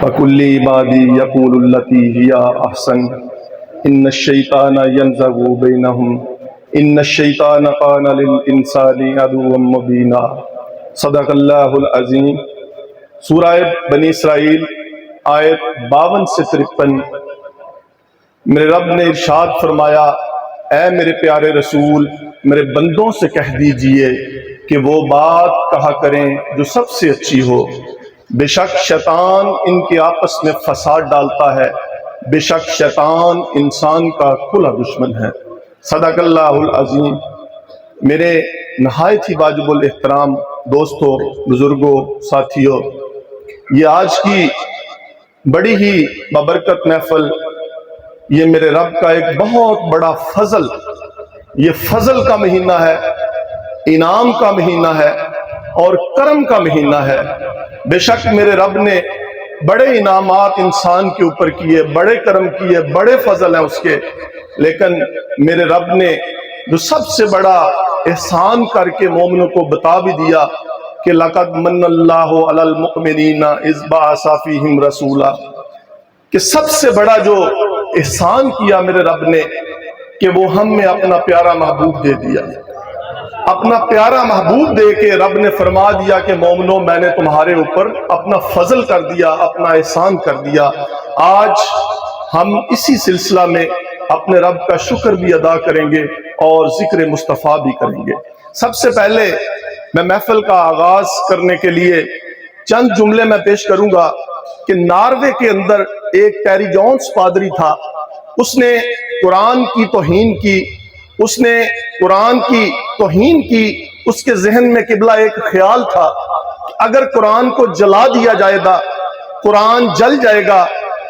وَكُلِّ عِبَادِي يَقُولُ الَّتِي هِيَ أَحْسَنُ إِنَّ الشَّيْطَانَ يَنزَغُ بَيْنَهُمْ إِنَّ الشَّيْطَانَ كَانَ لِلْإِنسَانِ عَدُوًّا مُّبِينًا۔ صدق اللہ العظیم۔ سورہ بنی اسرائیل آیت 52 سے 53۔ میرے رب نے ارشاد فرمایا، اے میرے پیارے رسول، میرے بندوں سے کہہ دیجئے کہ وہ بات کہا کریں جو سب سے اچھی ہو۔ بے شک شیطان ان کے آپس میں فساد ڈالتا ہے، بے شک شیطان انسان کا کھلا دشمن ہے۔ صدق اللہ العظیم۔ میرے نہایت ہی واجب الاحترام دوستوں، بزرگوں، ساتھیوں، یہ آج کی بڑی ہی بابرکت محفل، یہ میرے رب کا ایک بہت بڑا فضل، یہ فضل کا مہینہ ہے، انعام کا مہینہ ہے اور کرم کا مہینہ ہے۔ بے شک میرے رب نے بڑے انعامات انسان کے اوپر کیے، بڑے کرم کیے، بڑے فضل ہیں اس کے، لیکن میرے رب نے جو سب سے بڑا احسان کر کے مومنوں کو بتا بھی دیا کہ لَقَدْ مَنَّ اللَّهُ عَلَى الْمُؤْمِنِينَ إِذْ بَعَثَ فِيهِمْ رَسُولًا، کہ سب سے بڑا جو احسان کیا میرے رب نے کہ وہ ہم میں اپنا پیارا محبوب دے دیا۔ اپنا پیارا محبوب دے کے رب نے فرما دیا کہ مومنو، میں نے تمہارے اوپر اپنا فضل کر دیا، اپنا احسان کر دیا۔ آج ہم اسی سلسلہ میں اپنے رب کا شکر بھی ادا کریں گے اور ذکر مصطفیٰ بھی کریں گے۔ سب سے پہلے میں محفل کا آغاز کرنے کے لیے چند جملے میں پیش کروں گا کہ ناروے کے اندر ایک ٹیری جونز پادری تھا، اس نے قرآن کی توہین کی، اس نے قرآن کی توہین کی۔ اس کے ذہن میں قبلہ ایک خیال تھا کہ اگر قرآن کو جلا دیا جائے گا، قرآن جل جائے گا،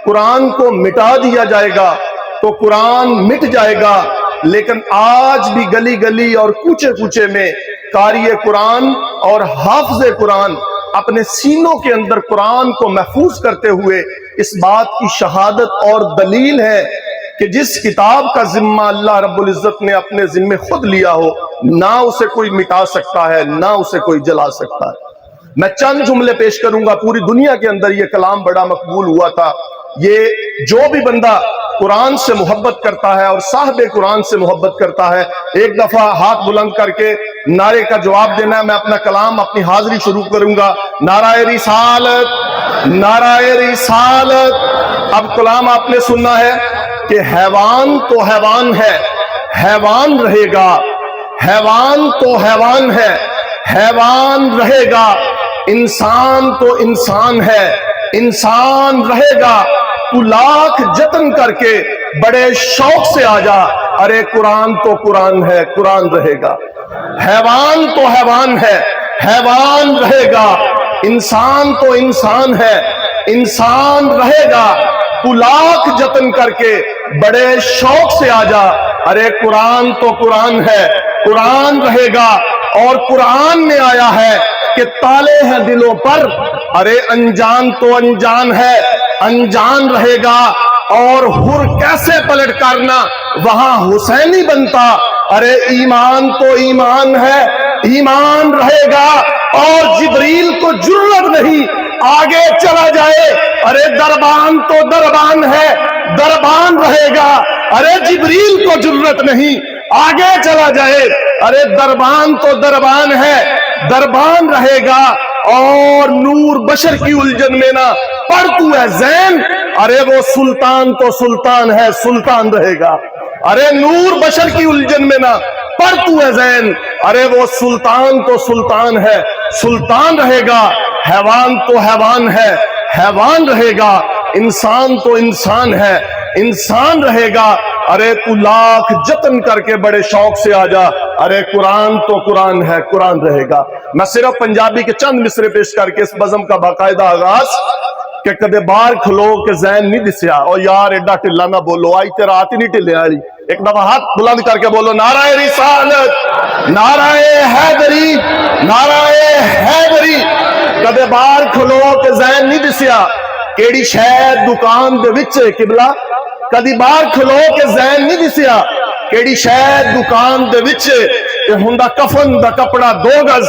قرآن کو مٹا دیا جائے گا تو قرآن مٹ جائے گا۔ لیکن آج بھی گلی گلی اور کوچے کوچے میں قاری قرآن اور حافظ قرآن اپنے سینوں کے اندر قرآن کو محفوظ کرتے ہوئے اس بات کی شہادت اور دلیل ہے کہ جس کتاب کا ذمہ اللہ رب العزت نے اپنے ذمہ خود لیا ہو، نہ اسے کوئی مٹا سکتا ہے، نہ اسے کوئی جلا سکتا ہے۔ میں چند جملے پیش کروں گا۔ پوری دنیا کے اندر یہ کلام بڑا مقبول ہوا تھا۔ یہ جو بھی بندہ قرآن سے محبت کرتا ہے اور صاحب قرآن سے محبت کرتا ہے، ایک دفعہ ہاتھ بلند کر کے نعرے کا جواب دینا ہے۔ میں اپنا کلام، اپنی حاضری شروع کروں گا۔ نعرہ رسالت، نعرہ رسالت۔ اب کلام آپ نے سننا ہے کہ حیوان تو حیوان ہے، حیوان رہے گا، حیوان تو حیوان ہے، حیوان رہے گا، انسان تو انسان ہے، انسان رہے گا۔ تو لاکھ جتن کر کے بڑے شوق سے آ جا، ارے قرآن تو قرآن ہے، قرآن رہے گا۔ حیوان تو حیوان ہے، حیوان رہے گا، انسان تو انسان ہے، انسان رہے گا۔ تو لاکھ جتن کر کے بڑے شوق سے آ جا، ارے قرآن تو قرآن ہے، قرآن رہے گا۔ اور قرآن میں آیا ہے کہ تالے ہیں دلوں پر، ارے انجان تو انجان ہے، انجان رہے گا۔ اور ہر کیسے پلٹ کرنا وہاں حسینی بنتا، ارے ایمان تو ایمان ہے، ایمان رہے گا۔ اور جبریل کو جرت نہیں آگے چلا جائے، ارے دربان تو دربان ہے، دربان رہے گا۔ ارے جبریل کو جرت نہیں آگے چلا جائے، ارے دربان تو دربان ہے، دربان رہے گا۔ اور نور بشر کی الجھن میں نہ پڑھ تو ہے زین، ارے وہ سلطان تو سلطان ہے، سلطان رہے گا۔ ارے نور بشر کی الجھن میں نہ پڑھ تو ہے زین، ارے وہ سلطان تو سلطان ہے، سلطان رہے گا۔ حیوان تو حیوان ہے، حیوان رہے گا، انسان تو انسان ہے، انسان رہے گا۔ ارے تو لاکھ جتن کر کے بڑے شوق سے آ جا، ارے قرآن تو قرآن ہے، قرآن رہے گا۔ میں صرف پنجابی کے چند مصرے پیش کر کے اس بزم کا باقاعدہ آغاز کہ کدے بار کھلو کہ ذہن نہیں دسیا، اور یار ایڈا ٹلا نہ بولو، آئی تے رات ہی نہیں ٹلے آئی۔ ایک دفعہ ہاتھ بلند کر کے بولو، نعرہ رسالت، نعرہ حیدری، نعرہ حیدری۔ کدے بار کھلو کہ ذہن نہیں دسیا، کیڑی شاید دکان دے وچے قبلہ، کدی بار کھلو کہ ذہن نہیں دسیا، کیڑی شاید دکان دے وچے کہ ہوندا کفن دا کپڑا 2 گز،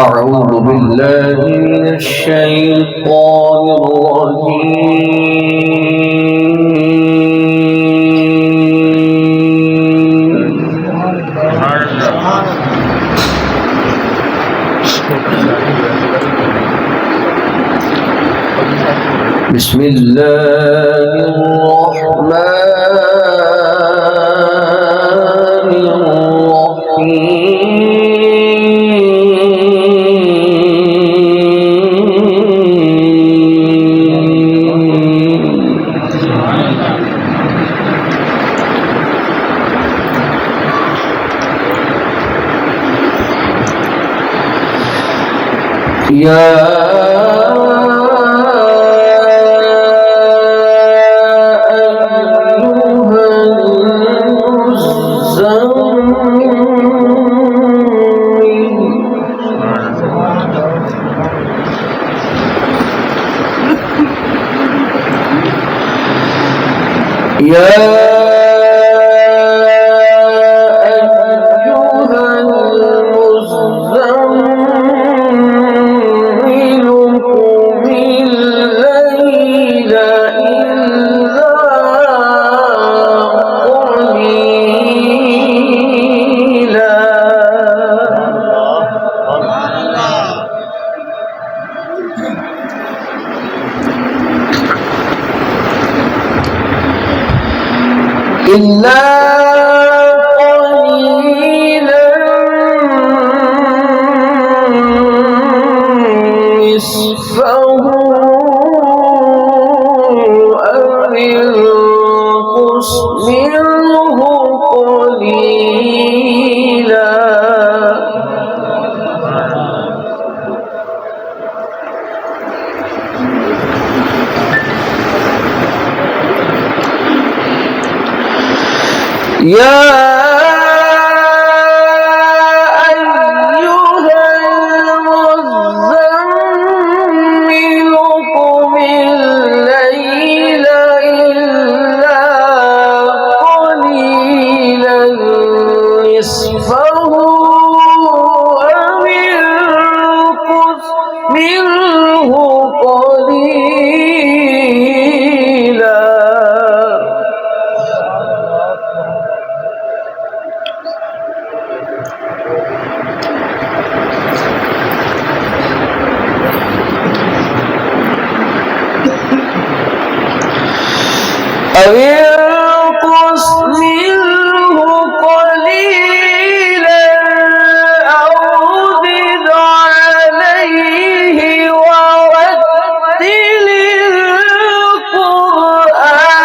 أعوذ بالله من الشيطان الرجيم بسم الله الرحمن يا إلا قليلا نصفه أو انقص منه قليلا يا أيها المزمل قم الليل إلا قليلا نصفه أو انقص منه قليلا أو ينقص منه قليلا أو زد عليه ورتل القرآن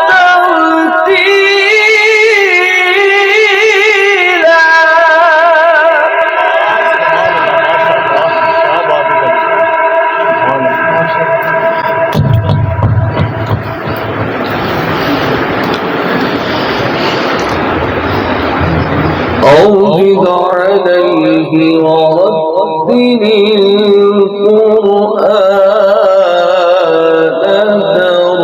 ترتيلا أو زد عليه ورتل القرآن ترتيلا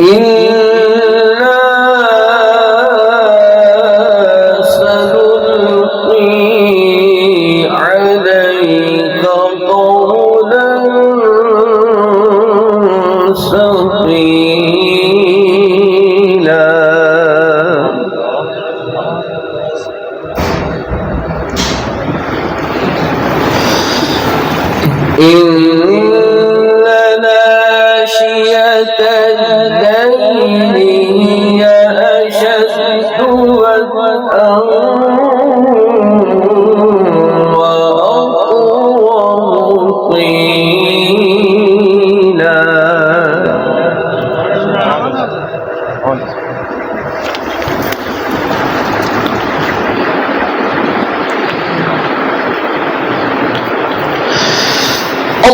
إنا سنلقي عليك قولا إن ناشئة الليل هي أشد وطئا وأقوم قيلا.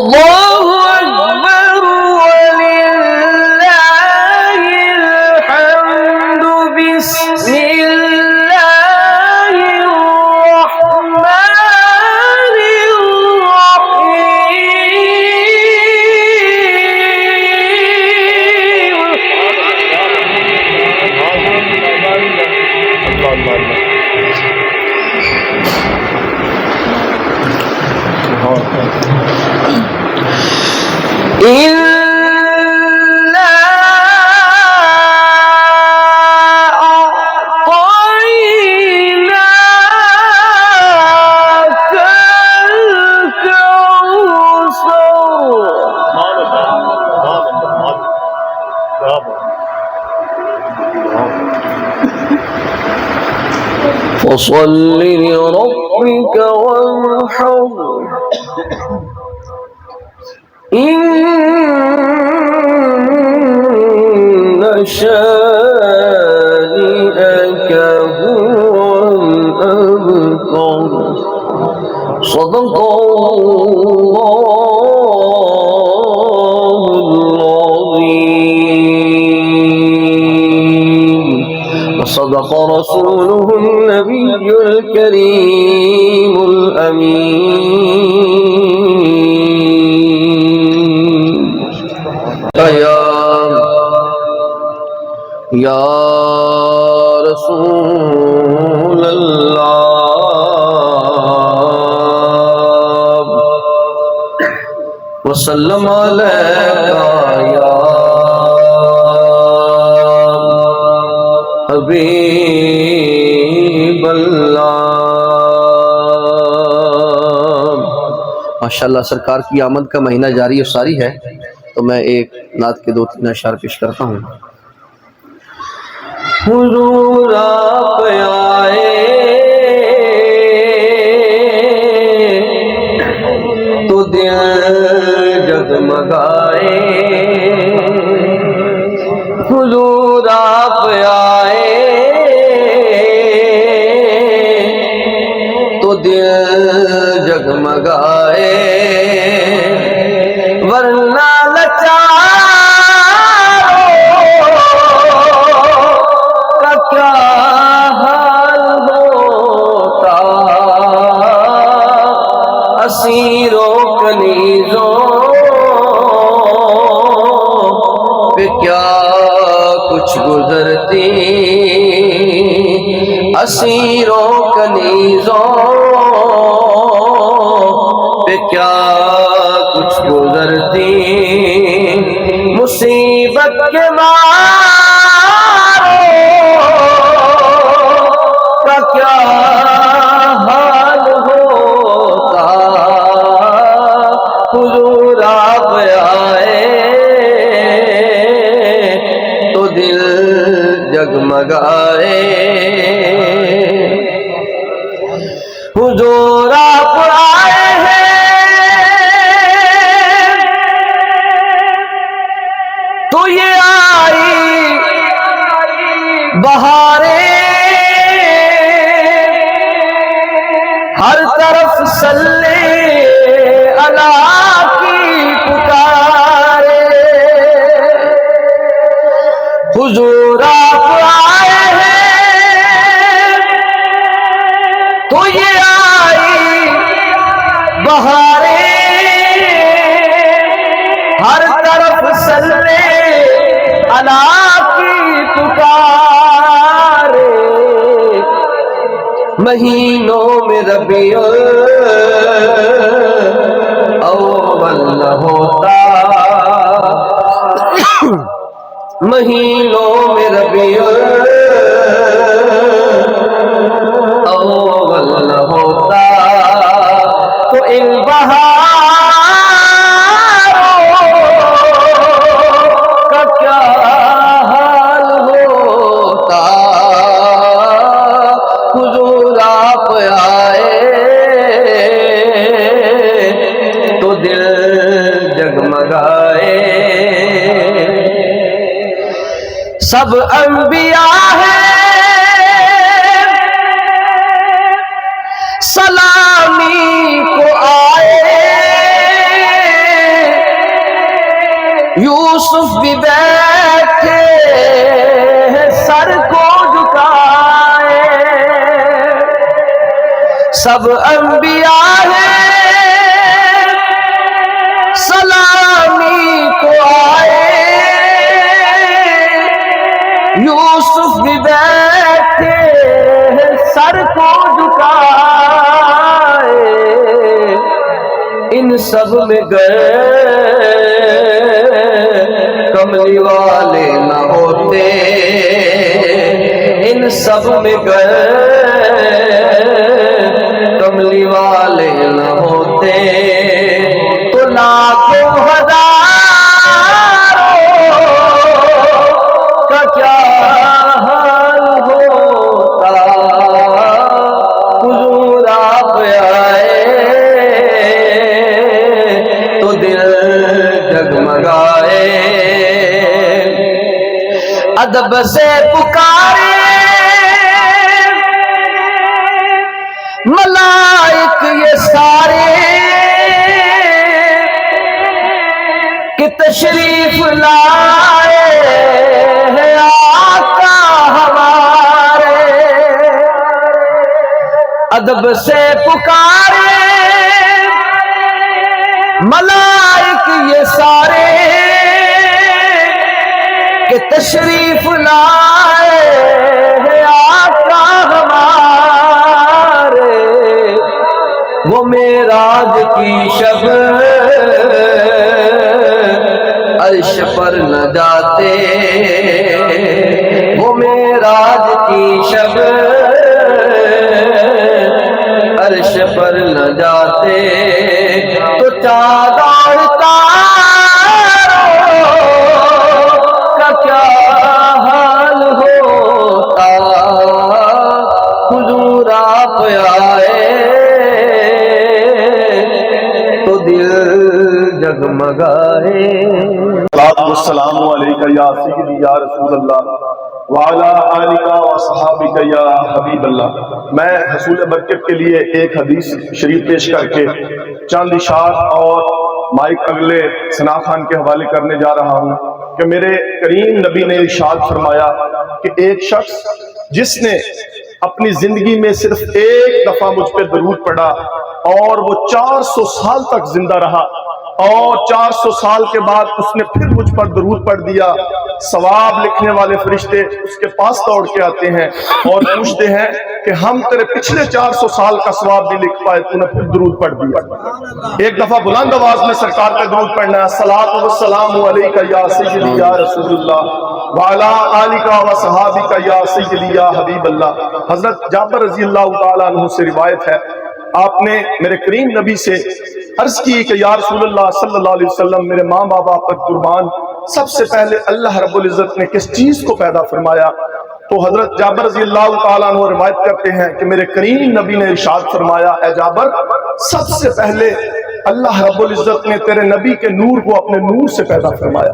الله أكبر ولله الحمد. بسم الله الرحمن الرحيم. إنا أعطيناك الكوثر فصل لربك وانحر إن شانئك هو الأبتر. صدق الله العظيم وصدق رسوله النبي الكريم الأمين. یا رسول اللہ وسلم علیکہ یا حبیب اللہ. ماشاءاللہ سرکار کی آمد کا مہینہ جاری و ساری ہے، تو میں ایک نعت کے 2-3 اشعار پیش کرتا ہوں. حضور آپ آئے تو دل جگمگائے. حضور آپ آئے تو دل جگمگائے، ورنہ کیا حال ہوتا اسیروں کنیزوں پہ کیا کچھ گزرتی. اسیروں کنیزوں پہ کیا کچھ گزرتی. مصیبت کے کیا حال ہوتا. حضور آپ آئے تو دل جگمگائے. حضور آپ آئے ہیں تو یہ آئی بہاریں، ہر طرف صلی اللہ کی پکارے. حضور آپ آئے ہیں تو یہ آئی بہاریں، ہر طرف صلی اللہ کی پکارے. مہینوں میں ربیع الاول نہ ہوتا، مہینوں میں ربیع الاول نہ ہوتا تو ان بہار سب انبیاء ہیں سلامی کو آئے، یوسف بھی بیٹھے سر کو جھکائے، سب انبیاء ہیں سلامی کو آئے، یوسف بھی بیٹھے سر کو جھکائے، ان سب میں گئے کملی والے نہ ہوتے، ان سب میں گئے کملی والے نہ ہوتے، تو لاکھوں ہزاروں کا کیا حال ہوتا، حضور آپ آئے تو دل جگمگائے، ادب سے پکارے ملائک یہ سارے کہ تشریف لائے ہیں آقا ہمارے، ادب سے پکارے ملائک یہ سارے کہ تشریف لائے ہیں آقا ہمارے، وہ معراج کی شب عرش پر نہ جاتے، وہ معراج کی شب عرش پر نہ جاتے، تو چاند اور تاروں کا کیا حال ہوتا، حضور آپ آئے تو دل جگمگائے۔ السلام علیکم یا سیدی یا رسول اللہ وعلی آلک و صحابک یا حبیب اللہ۔ میں حصول برکت کے لیے ایک حدیث شریف پیش کر کے چند اشارات اور مائک اگلے ثنا خان کے حوالے کرنے جا رہا ہوں کہ میرے کریم نبی نے ارشاد فرمایا کہ ایک شخص جس نے اپنی زندگی میں صرف ایک دفعہ مجھ پہ درود پڑھا اور وہ 400 سال تک زندہ رہا، اور 400 سال کے بعد اس نے پھر مجھ پر درود پڑھ دیا، ثواب لکھنے والے فرشتے اس کے پاس دوڑ کے آتے ہیں اور پوچھتے ہیں کہ ہم تیرے پچھلے 400 سال کا ثواب نہیں لکھ پائے، تو نے پھر درود پڑھ دیا۔ ایک دفعہ بلند آواز میں سرکار کا درود پڑھنا ہے، الصلاۃ والسلام علیک یا سیدی یا رسول اللہ وعلی آلک و صحابک یا سیدی یا حبیب اللہ۔ حضرت جابر رضی اللہ تعالیٰ عنہ سے روایت ہے، آپ نے میرے کریم نبی سے عرض کی کہ یا رسول اللہ صلی اللہ علیہ وسلم، میرے ماں بابا پر قربان سب سے پہلے اللہ رب العزت نے کس چیز کو پیدا فرمایا؟ تو حضرت جابر رضی اللہ تعالیٰ عنہ روایت کرتے ہیں کہ میرے کریم نبی نے ارشاد فرمایا، اے جابر، سب سے پہلے اللہ رب العزت نے تیرے نبی کے نور کو اپنے نور سے پیدا فرمایا،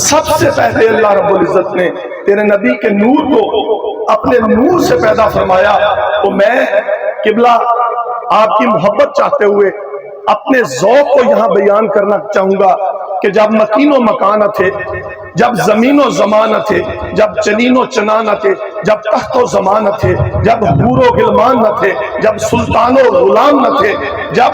سب سے پہلے اللہ رب العزت نے تیرے نبی کے نور کو اپنے نور سے پیدا فرمایا۔ تو میں قبلہ آپ کی محبت چاہتے ہوئے اپنے ذوق کو یہاں بیان کرنا چاہوں گا کہ جب مکین و مکان نہ تھے، جب زمین و زمان نہ تھے، جب چنین و چنا نہ تھے، جب تخت و زمان نہ تھے، جب حور و غلمان نہ تھے، جب سلطان و غلام نہ تھے، جب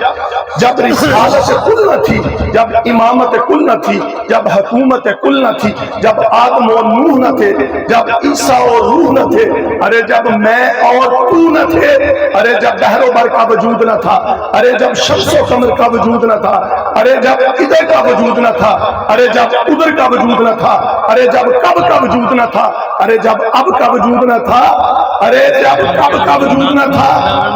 رسالت کل نہ تھی، جب امامت کل نہ تھی، جب حکومت کل نہ تھی، جب آدم و نوح نہ تھے، جب عیسیٰ و روح نہ تھے، ارے جب میں اور تو نہ تھے، ارے جب بحر و بر کا وجود نہ تھا، ارے جب شمس و قمر کا وجود نہ تھا، ارے جب ادھر کا وجود نہ تھا، ارے جب ادھر کا وجود نہ تھا، ارے جب کب کا وجود نہ تھا، ارے جب اب کا وجود نہ تھا، ارے جب کب کا وجود نہ تھا،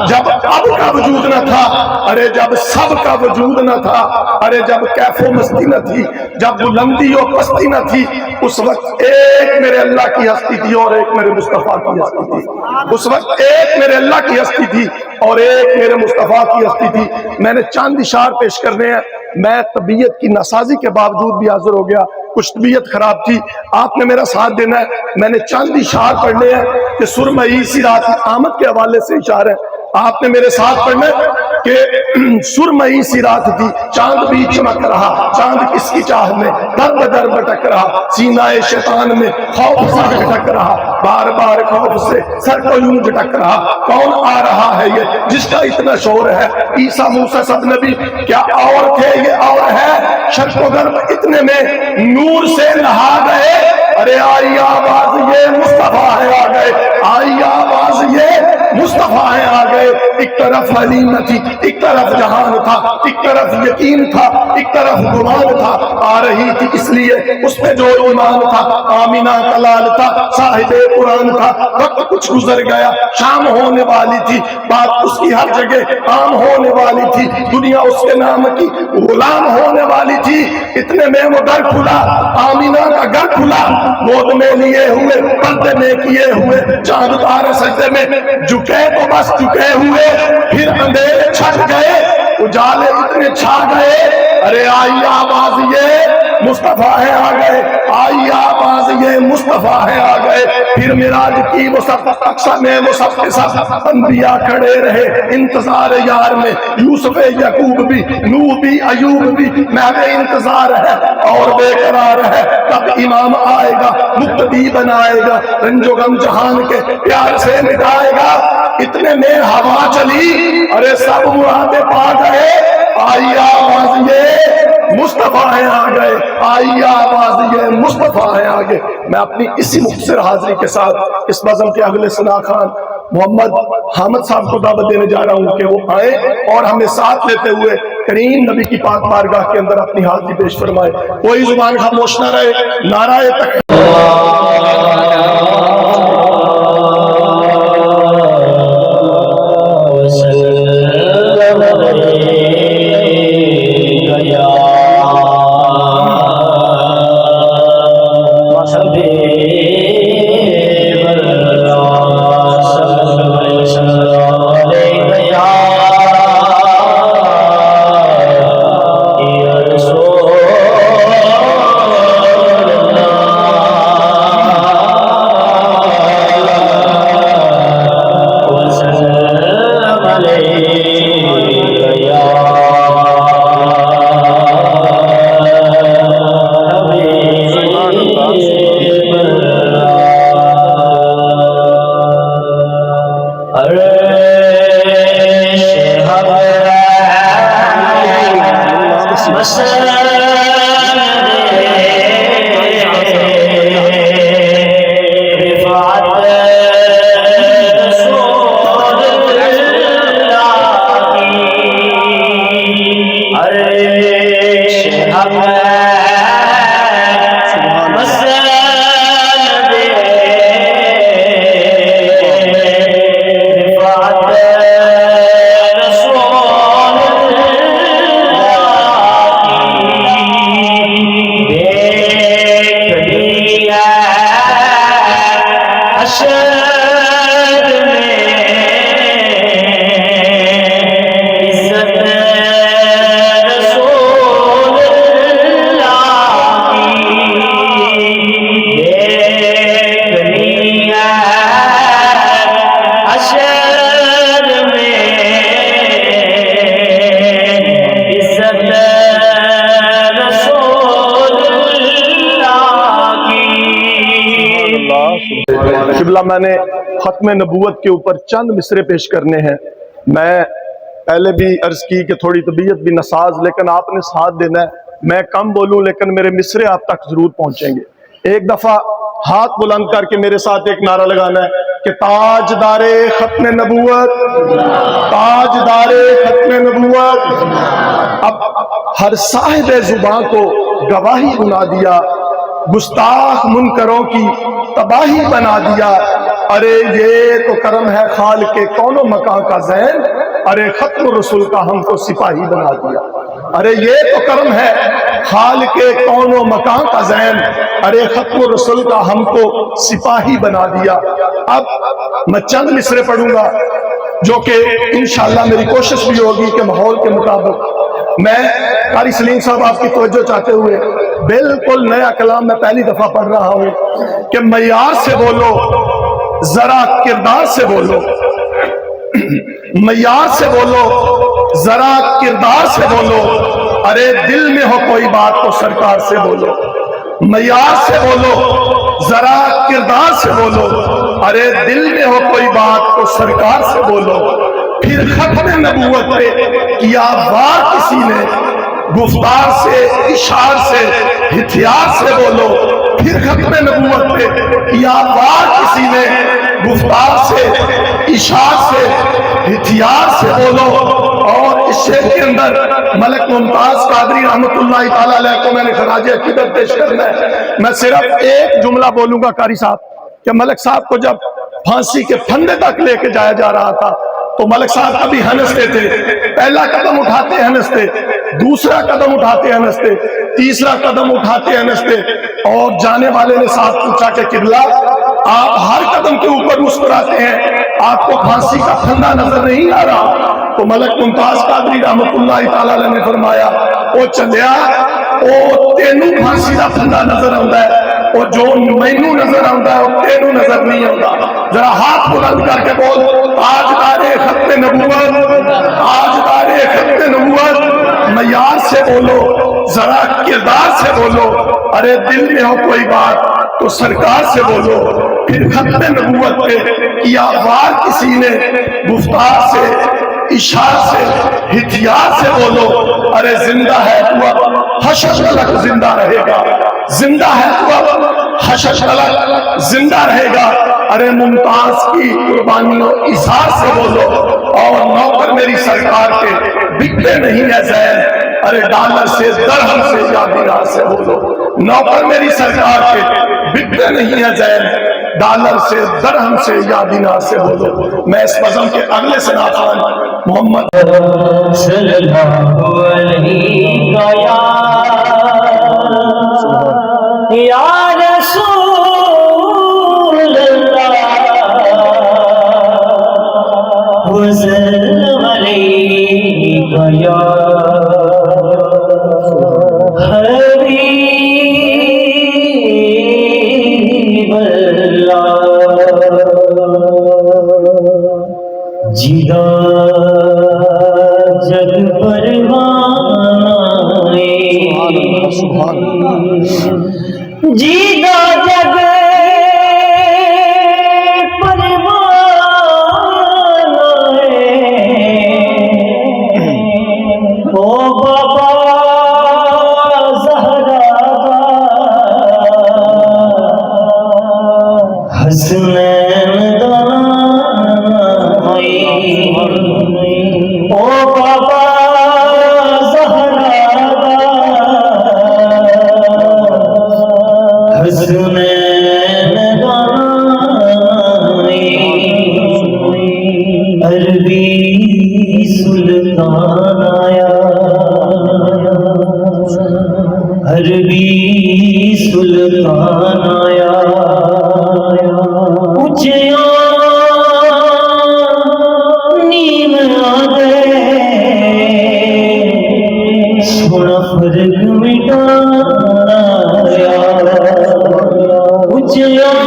جب اب کا وجود نہ تھا، ارے جب سب کا وجود نہ تھا، ارے جب کیف و مستی نہ تھی، جب بلندی و پستی نہ تھی، اس وقت ایک میرے اللہ کی ہستی تھی اور ایک میرے مصطفیٰ کی ہستی تھی۔ اس وقت ایک میرے اللہ کی ہستی تھی اور ایک میرے مصطفیٰ کی ہستی تھی۔ میں نے چاند اشار پیش کرنے ہیں، میں طبیعت کی ناسازی کے باوجود بھی حاضر ہو گیا کچھ طبیعت خراب تھی، آپ نے میرا ساتھ دینا ہے. میں نے چند اشعار پڑھنے ہیں کہ سرمئی سی رات آمد کے حوالے سے اشعار ہے، آپ نے میرے ساتھ پڑھنا ہے کہ سرمئی سی رات تھی، چاند بھی چمک رہا، چاند کس کی چاہ میں در بدر بٹک رہا، سینہ شیطان میں خوف سا جھٹک رہا، بار بار خوف سے سر کو یوں جھٹک رہا، کون آ رہا ہے یہ جس کا اتنا شور ہے؟ عیسیٰ موسیٰ سب نبی کیا اور تھے یہ اور ہے؟ شرق و غرب اتنے میں نور سے نہا گئے، ارے آئی آواز یہ مصطفیٰ ہے آ گئے، آئی آواز یہ مصطفیٰ ہے آ گئے. ایک طرف حلیمہ تھی، ایک طرف جہان تھا، ایک طرف یقین تھا، ایک طرف گمان تھا. آ رہی تھی اس لیے اس پہ جو ایمان تھا، آمینہ کا لال تھا، صاحب قرآن تھا. وقت کچھ گزر گیا، شام ہونے والی تھی، بات اس کی ہر جگہ عام ہونے والی تھی، دنیا اس کے نام کی غلام ہونے والی تھی. اتنے میں وہ گھر کھلا، آمینہ کا گھر کھلا، گود میں لیے ہوئے، پردے میں کیے ہوئے، چاند تارے سجدے میں جھکے تو بس جھکے ہوئے. پھر اندھیرے چھٹ گئے، اجالے اتنے چھا گئے، ارے آئی آواز یہ مصطفیٰ ہے آ گئے، آئی آواز یہ مصطفیٰ ہے آ گئے. پھر معراج کی وہ سب اقصیٰ میں وہ سب کے سب انبیاء کھڑے رہے انتظار یار میں، یوسف یعقوب بھی، نوح بھی، ایوب بھی محو انتظار ہے اور بے قرار ہے. کب امام آئے گا، مقتدی بنائے گا، رنج و غم جہان کے پیار سے مٹائے گا. اتنے میں ہوا چلی، ارے سب مرادیں پا گئے، آئی آواز یہ مصطفیٰ ہے آ گئے، آئی آواز یہ مصطفیٰ ہے آ گئے. میں اپنی اسی مختصر حاضری کے ساتھ اس بزم کے اگلے ثنا خان محمد حامد صاحب کو دعوت دینے جا رہا ہوں کہ وہ آئیں اور ہمیں ساتھ لیتے ہوئے کریم نبی کی پاک بارگاہ کے اندر اپنی حاضری پیش فرمائے. کوئی زبان خاموش نہ رہے. نعرہ تکبیر. قبلہ میں نے ختم نبوت کے اوپر چند مصرے پیش کرنے ہیں. میں پہلے بھی عرض کی کہ تھوڑی طبیعت بھی نساز، لیکن آپ نے ساتھ دینا ہے. میں کم بولوں لیکن میرے مصرے آپ تک ضرور پہنچیں گے. ایک دفعہ ہاتھ بلند کر کے میرے ساتھ ایک نعرہ لگانا ہے کہ تاجدار ختم نبوت، تاجدار ختم نبوت. اب ہر صاحب زباں کو گواہی بنا دیا، گستاخ منکروں کی تباہی بنا دیا. ارے یہ تو کرم ہے خالق کون و مکان کا زین، ارے ختم رسول کا ہم کو سپاہی بنا دیا. ارے یہ تو کرم ہے خالق کون و مکان کا زین، ارے ختم رسول کا ہم کو سپاہی بنا دیا. اب میں چند مصرے پڑھوں گا جو کہ انشاءاللہ میری کوشش بھی ہوگی کہ ماحول کے مطابق میں قاری سلیم صاحب آپ کی توجہ چاہتے ہوئے بالکل نیا کلام میں پہلی دفعہ پڑھ رہا ہوں کہ معیار سے بولو ذرا کردار سے بولو، معیار سے بولو ذرا کردار سے بولو، ارے دل میں ہو کوئی بات تو سرکار سے بولو، معیار سے بولو ذرا کردار سے بولو، ارے دل میں ہو کوئی بات تو سرکار سے بولو۔ پھر ختم نبوت پہ کیا وار کسی نے، گفتار سے اشار سے ہتھیار سے بولو۔ پھر ختم نبوت پہ کیا وار کسی نے، گفتار سے اشار سے ہتھیار سے بولو۔ اور اس شعر کے اندر ملک ممتاز قادری رحمت اللہ تعالیٰ علیہ کو میں نے خراج عقیدت پیش کرنا ہے۔ میں صرف ایک جملہ بولوں گا قاری صاحب کہ ملک صاحب کو جب پھانسی کے پھندے تک لے کے جایا جا رہا تھا تو ملک صاحب کبھی ہنستے تھے، پہلا قدم اٹھاتے ہنستے، دوسرا قدم اٹھاتے ہنستے، تیسرا قدم اٹھاتے ہنستے، اور جانے والے نے صاحب پوچھا کہ قبلہ آپ ہر قدم کے اوپر مسکراتے ہیں، آپ کو پھانسی کا پھندا نظر نہیں آ رہا؟ تو ملک ممتاز قادری رحمت اللہ تعالیٰ نے فرمایا او چلیا او تینوں پھانسی کا پھندا نظر آتا ہے، اور جو مینوں نظر آتا ہے وہ تینوں نظر نہیں آتا۔ ذرا ہاتھ بلند کر کے بول تاجدار ختم نبوت، تاجدار ختم نبوت، معیار سے بولو ذرا کردار سے بولو، ارے دل میں ہو کوئی بات تو سرکار سے بولو۔ پھر ختم نبوت پہ کیا وار کسی نے، گفتار سے اشار سے ہتھیار سے بولو، ارے زندہ ہے تو اب حشر تلک زندہ رہے گا، زندہ ہے تو اب حشر تلک زندہ رہے گا، ارے ممتاز کی قربانیوں اظہار سے بولو۔ اور نوکر میری سرکار کے بکتے نہیں ہے زین، ارے ڈالر سے درہم سے یا دینار سے بولو۔ نوکر میری سرکار کے بکتے نہیں ہے زین، ڈالر سے درہم سے یا دینار سے بولو۔ میں اس بزم کے اگلے سناتان محمد صلی اللہ علیہ یا رسول اللہ وسلم علیہ یا حبیب اللہ جدا جگ پروانائے، جیدا جگ پروانائے، او بابا زہرا حسنین دانائے، او بابا زہرا حسنین دانائے، عربی سلطان آیا، عربی سلطان آیا، اچھیاں نیم آدھے سونا فرق مٹایا، اچھیاں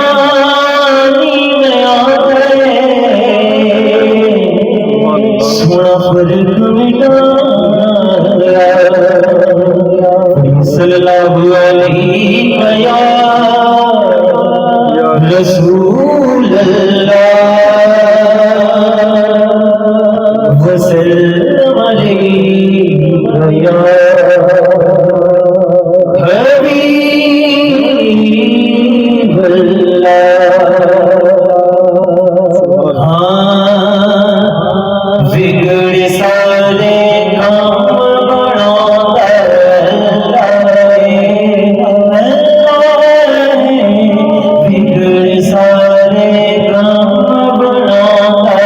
نیم آدھے سونا فرق مٹایا، صلی اللہ علیہ یا رسول اللہ وسلم علیہ یا حبیب اللہ۔ ہاں بگڑ سارے کام بڑھاتا بگڑ سارے کام بڑھاتا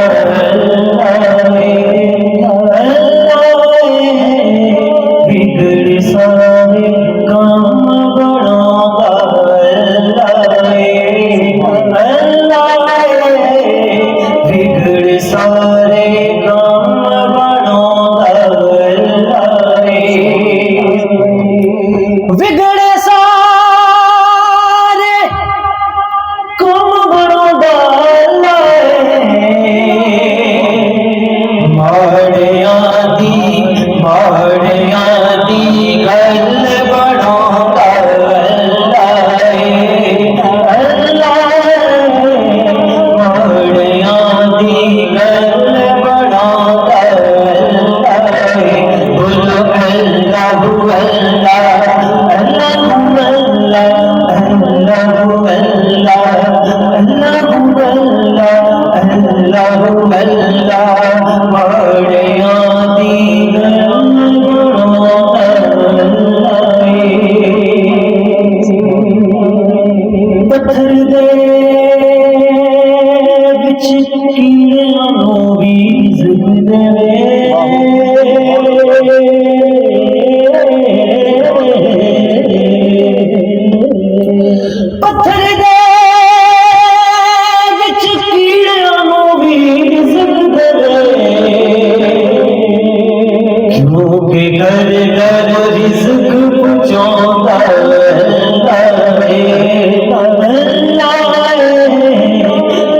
کہ گھر گھر رزق پہنچاؤندا اللہ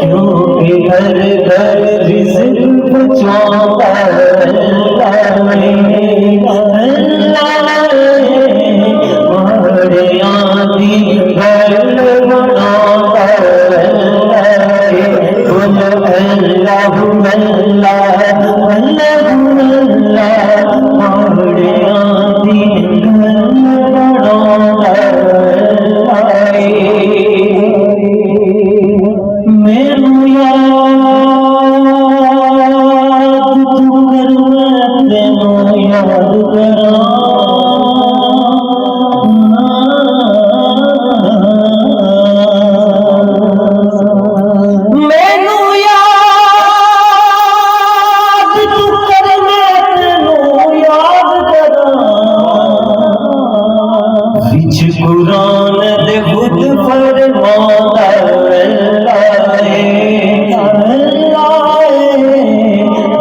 کیونکہ گھر گھر رزق پہنچاؤندا ماڑیاں دی گھر بناؤندا اللہ قرآن دے خود فرماتا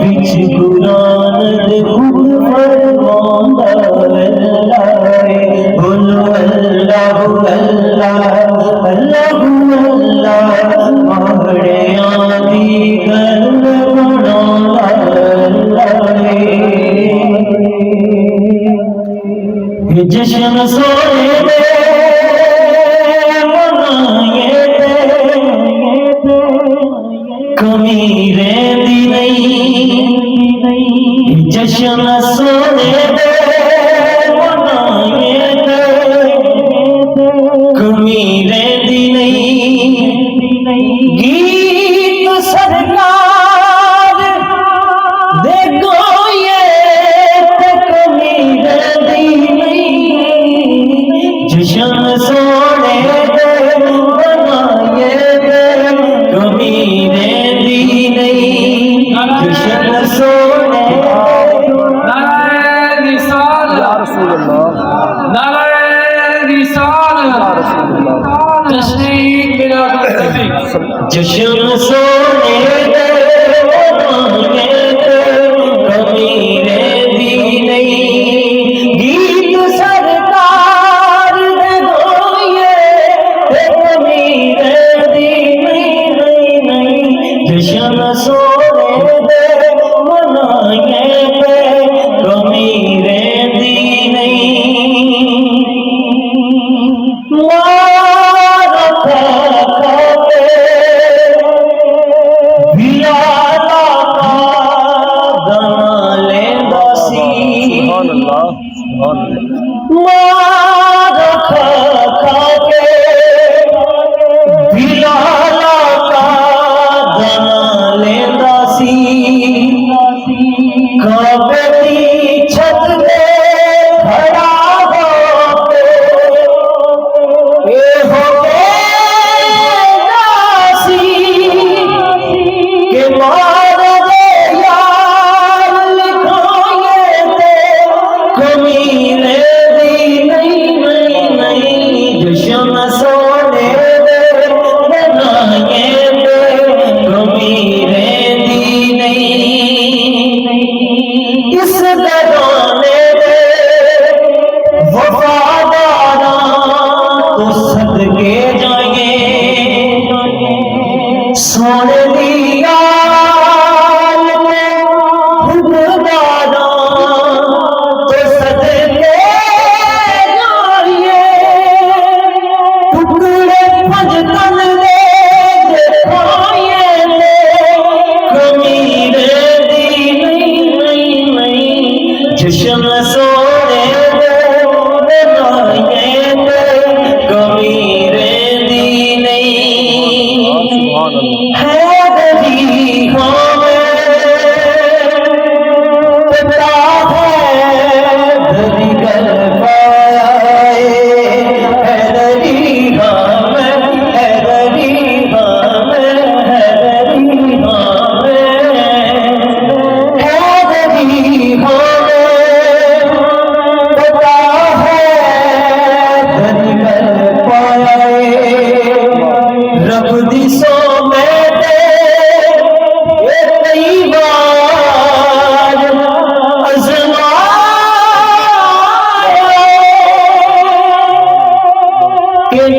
بچ قرآن دے خود فرماتا بولو اللہ اللہ اللہ اللہ ماڑیاں دی گل بناؤندا جشن سونے دے منائے دے کمی رہندی نہیں جشن سونے دے منائے دے کمی رہندی نہیں گیت سرکار دے گوئے تے کمی رہندی جشن سونے دے بنائے دے کمی رہندی نہیں جشن سونے نعرہ رسالت یا رسول اللہ نعرہ رسالت یا رسول اللہ تشریف میلاد النبی جشن سونے دے بنائے دے کمی رہندی نہیں گیت سرکار دے گوئے تے کمی رہندی نہیں جشن سونے دے منائے دے کمی رہندی نہیں مار کھا کے بلالا کا گانا لیندا سی سبحان اللہ سبحان اللہ مار کھا کے بلالا کا گانا لیندا سی کعبے دی چھت تے کھڑا ہو کے اے ہو کہندا سی کہ مار دے یار لکھائے تے کمی رہندی نہیں جشن سونے دے بنائے دے کمی رہندی نہیں اس گرانے دے وفاداراں تو صدقے جائیں سونے دی آل میں حکمداراں تو صدقے جائیں ٹکڑے پنج تن دے دکھائے دے کمی رہندی نہیں جشن سونے دے بنائے دے کمی رہندی نہیں سبحان اللہ حیدری ہمیں پتا ہے دری گل پایا حیدری ہمیں حیدری ہمیں حیدری ہمیں پتا ہے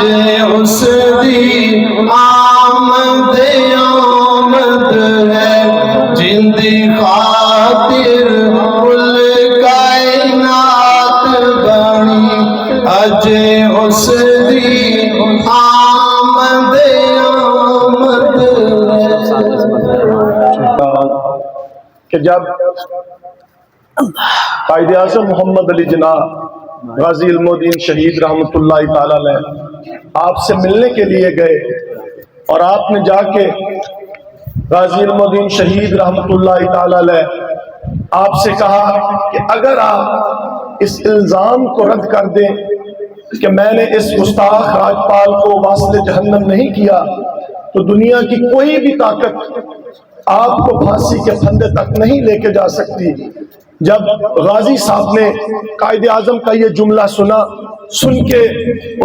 اس دی آمد آمد ہے جن دی خاطر کل کائنات بنی اج اس دی آمد آمد ہے کہ جب قائد اعظم محمد علی جناح غازی علم الدین شہید رحمۃ اللہ تعالی علیہ آپ سے ملنے کے لیے گئے اور آپ نے جا کے غازی علم الدین شہید رحمۃ اللہ تعالی علیہ آپ سے کہا کہ اگر آپ اس الزام کو رد کر دیں کہ میں نے اس گستاخ راجپال کو واصل جہنم نہیں کیا تو دنیا کی کوئی بھی طاقت آپ کو پھانسی کے پھندے تک نہیں لے کے جا سکتی۔ جب غازی صاحب نے قائد اعظم کا یہ جملہ سنا، سن کے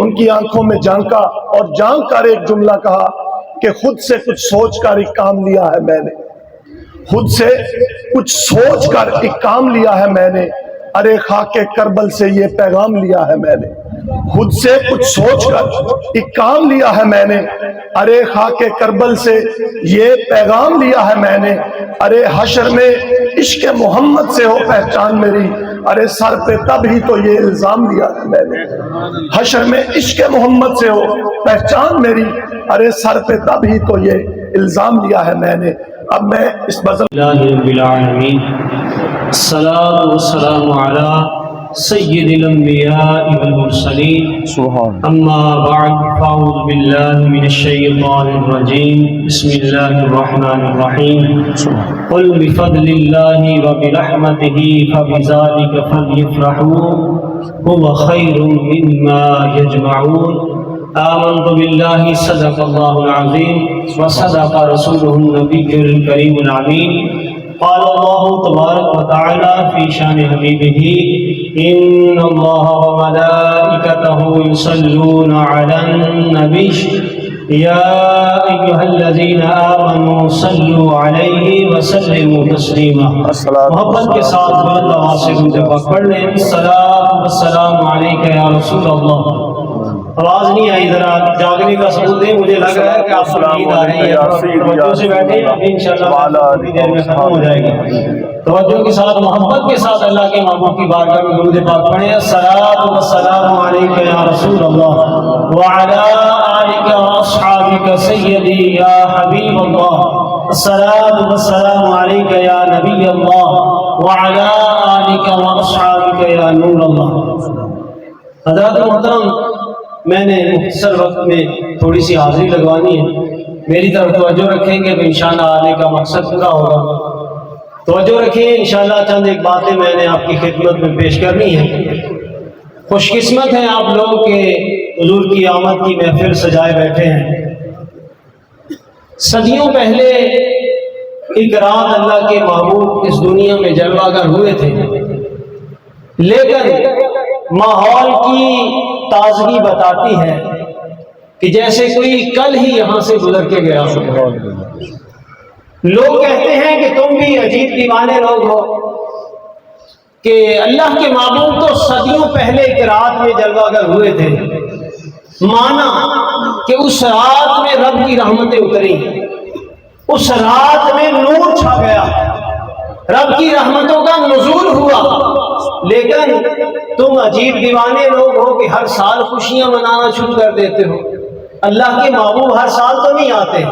ان کی آنکھوں میں جھانکا اور جھانک کر ایک جملہ کہا کہ خود سے کچھ سوچ کر ایک کام لیا ہے میں نے، خود سے کچھ سوچ کر ایک کام لیا ہے میں نے، ارے خاک کربل سے یہ پیغام لیا ہے میں نے، خود سے کچھ سوچ کر ایک کام لیا ہے میں نے، ارے خاک کربل سے یہ پیغام لیا ہے میں نے، ارے حشر میں عشق محمد سے ہو پہچان میری، ارے سر پہ تب ہی تو یہ الزام لیا ہے میں نے، حشر میں عشق محمد سے ہو پہچان میری، ارے سر پہ تب ہی تو یہ الزام لیا ہے میں نے۔ اب میں اس بزم اللہ رب العالمین، الصلاة والسلام علی سید الانبیاء والمرسلین، اما بعد فاعوذ باللہ من الشیطان الرجیم، بسم اللہ الرحمن الرحیم، قل بفضل اللہ وبرحمتہ فبذلک فلیفرحوا هو خیر مما یجمعون۔ آمنت باللہ صدق اللہ العظیم وصدق رسولہ النبی الکریم الامین۔ قال اللہ تبارک وتعالی فی شان حبیبہ ان اللہ وملائکتہ یصلون علی النبی یا ایہا الذین آمنوا صلوا علیہ وسلموا تسلیما۔ محبت کے ساتھ بلند آواز سے مجھے پڑھ لیں، الصلاۃ والسلام علیک یا رسول اللہ۔ آواز نہیں آئی، ذرا جاگنے کا ثبوت دیں، مجھے لگ رہا ہے کہ آپ کو نیند آ رہی ہے، توجہ سے بیٹھیں، ابھی انشاءاللہ تھوڑی دیر میں ختم ہو جائے گی۔ توجہ کے ساتھ محبت کے ساتھ اللہ کے محبوب کی بارگاہ میں درود پاک پڑھیں، الصلاۃ والسلام علیک یا رسول اللہ وعلی آلک واصحابک سیدی یا حبیب اللہ، الصلاۃ والسلام علیک یا نبی اللہ وعلی آلک واصحابک یا نور اللہ۔ حضرات محترم، میں نے مختصر وقت میں تھوڑی سی حاضری لگوانی ہے، میری طرف توجہ رکھیں گے تو انشاءاللہ آنے کا مقصد پورا ہوگا۔ توجہ رکھیں، انشاءاللہ چند ایک باتیں میں نے آپ کی خدمت میں پیش کرنی ہے۔ خوش قسمت ہیں آپ لوگ کہ حضور کی آمد کی محفل سجائے بیٹھے ہیں۔ صدیوں پہلے ایک رات اللہ کے محبوب اس دنیا میں جلوہ گر ہوئے تھے، لیکن ماحول کی تازگی بتاتی ہے کہ جیسے کوئی کل ہی یہاں سے گزر کے گیا ہو۔ لوگ کہتے ہیں کہ تم بھی عجیب دیوانے لوگ ہو کہ اللہ کے محبوب تو صدیوں پہلے ایک رات میں جلوہ گر ہوئے تھے، مانا کہ اس رات میں رب کی رحمتیں اتری، اس رات میں نور چھا گیا، رب کی رحمتوں کا نزول ہوا، لیکن تم عجیب دیوانے لوگ ہو کہ ہر سال خوشیاں منانا شروع کر دیتے ہو۔ اللہ کے محبوب ہر سال تو نہیں آتے،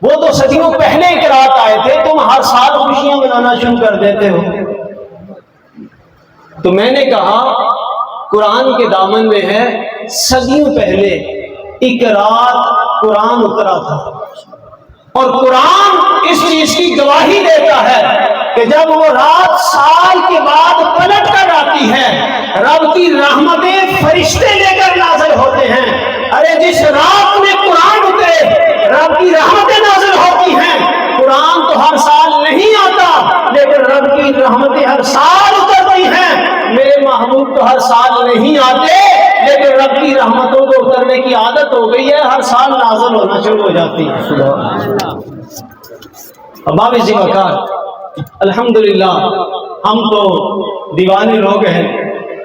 وہ تو صدیوں پہلے ایک رات آئے تھے، تم ہر سال خوشیاں منانا شروع کر دیتے ہو۔ تو میں نے کہا قرآن کے دامن میں ہے، صدیوں پہلے ایک رات قرآن اترا تھا، اور قرآن اس چیز کی گواہی دیتا ہے کہ جب وہ رات سال کے بعد پلٹ کر آتی ہے، رب کی رحمتیں فرشتے لے کر نازل ہوتے ہیں۔ ارے جس رات میں قرآن اترے رب کی رحمتیں نازل ہوتی ہیں۔ قرآن تو ہر سال نہیں آتا، لیکن رب کی رحمتیں ہر سال اترتی ہیں۔ میرے محبوب تو ہر سال نہیں آتے، لیکن رب کی رحمتوں کو اترنے کی عادت ہو گئی ہے، ہر سال نازل ہونا شروع ہو جاتی ہے۔ اباب ذوالفقار، الحمدللہ ہم تو دیوانے لوگ ہیں،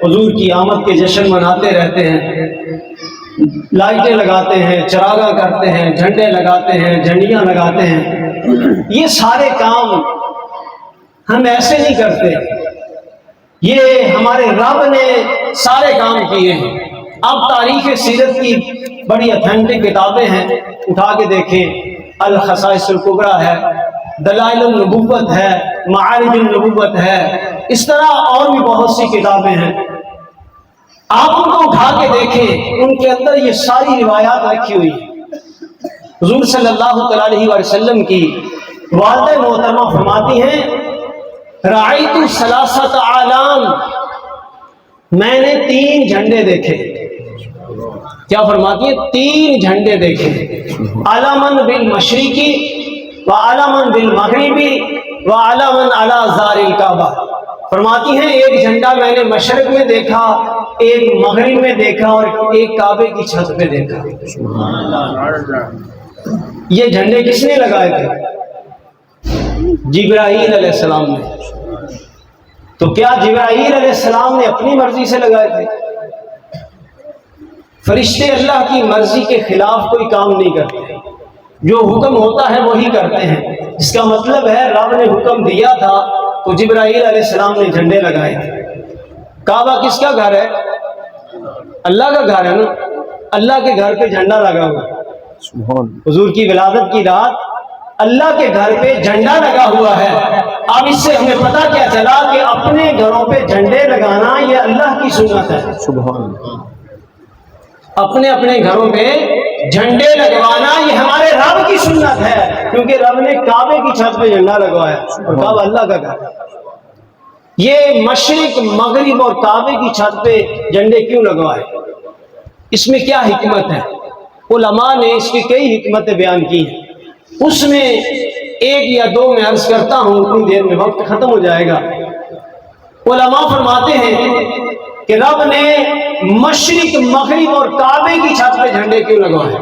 حضور کی آمد کے جشن مناتے رہتے ہیں، لائٹیں لگاتے ہیں، چراغاں کرتے ہیں، جھنڈے لگاتے ہیں، جھنڈیاں لگاتے ہیں، یہ سارے کام ہم ایسے نہیں کرتے، یہ ہمارے رب نے سارے کام کیے ہیں۔ اب تاریخ سیرت کی بڑی اتھینٹک کتابیں ہیں، اٹھا کے دیکھیں، الخصائص الکبریٰ ہے، دلائل النبوت ہے، معارج النبوت ہے، اس طرح اور بھی بہت سی کتابیں ہیں، آپ ان کو اٹھا کے دیکھیں، ان کے اندر یہ ساری روایات رکھی ہوئی ہیں۔ حضور صلی اللہ علیہ وسلم کی والدہ محترمہ فرماتی ہیں رأیت ثلاثۃ اعلام، میں نے 3 جھنڈے دیکھے۔ کیا فرماتی ہیں؟ 3 جھنڈے دیکھے، علماً بالمشرقی وعلماً بالمغربی وعلماً علی زار الکعبہ۔ فرماتی ہیں ایک جھنڈا میں نے مشرق میں دیکھا، ایک مغرب میں دیکھا، اور ایک کعبے کی چھت پہ دیکھا۔ یہ جھنڈے کس نے لگائے تھے؟ جبرائیل علیہ السلام نے۔ تو کیا جبرائیل علیہ السلام نے اپنی مرضی سے لگائے تھے؟ فرشتے اللہ کی مرضی کے خلاف کوئی کام نہیں کرتے، جو حکم ہوتا ہے وہی کرتے ہیں۔ اس کا مطلب ہے رب نے حکم دیا تھا تو جبرائیل علیہ السلام نے جھنڈے لگائے تھے۔ کعبہ کس کا گھر ہے؟ اللہ کا گھر ہے نا، اللہ کے گھر پہ جھنڈا لگا ہوا۔ حضور کی ولادت کی رات اللہ کے گھر پہ جھنڈا لگا ہوا ہے۔ اب اس سے ہمیں پتہ کیا چلا کہ اپنے گھروں پہ جھنڈے لگانا یہ اللہ کی سنت ہے۔ اپنے اپنے گھروں پہ جھنڈے لگوانا یہ ہمارے رب کی سنت ہے، کیونکہ رب نے کعبے کی چھت پہ جھنڈا لگوایا، اور کعبہ اللہ کا گھر ہے۔ یہ مشرق مغرب اور کعبے کی چھت پہ جھنڈے کیوں لگوائے؟ اس میں کیا حکمت ہے؟ علماء نے اس کی کئی حکمتیں بیان کی ہیں، اس میں ایک یا دو میں عرض کرتا ہوں، اتنی دیر میں وقت ختم ہو جائے گا۔ علماء فرماتے ہیں کہ رب نے مشرق مغرب اور کعبے کی چھت پہ جھنڈے کیوں لگوائے؟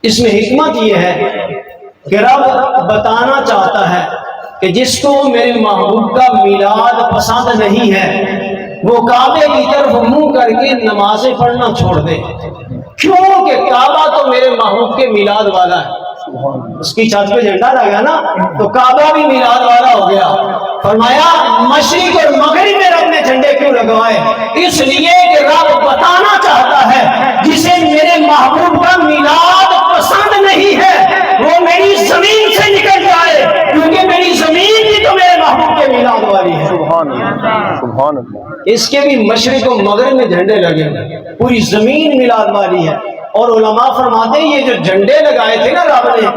اس میں حکمت یہ ہے کہ رب بتانا چاہتا ہے کہ جس کو میرے محبوب کا میلاد پسند نہیں ہے وہ کعبے کی طرف منہ کر کے نمازیں پڑھنا چھوڑ دے، کیونکہ کعبہ تو میرے محبوب کے میلاد والا ہے۔ اس کی چھت پہ جھنڈا لگا نا تو کعبہ بھی میلاد والا ہو گیا۔ فرمایا مشرق اور مغرب میں رب نے جھنڈے کیوں لگوائے؟ اس لیے کہ رب بتانا چاہتا ہے جسے میرے محبوب کا میلاد پسند نہیں ہے وہ میری زمین سے نکل جائے، کیونکہ میری زمین بھی تو میرے محبوب کے میلاد والی ہے۔ سبحان اللہ۔ اس کے بھی مشرق و مغرب میں جھنڈے لگے ہوئے، پوری زمین میلاد والی ہے۔ اور علماء فرماتے ہیں یہ جو جھنڈے لگائے تھے نا رب نے،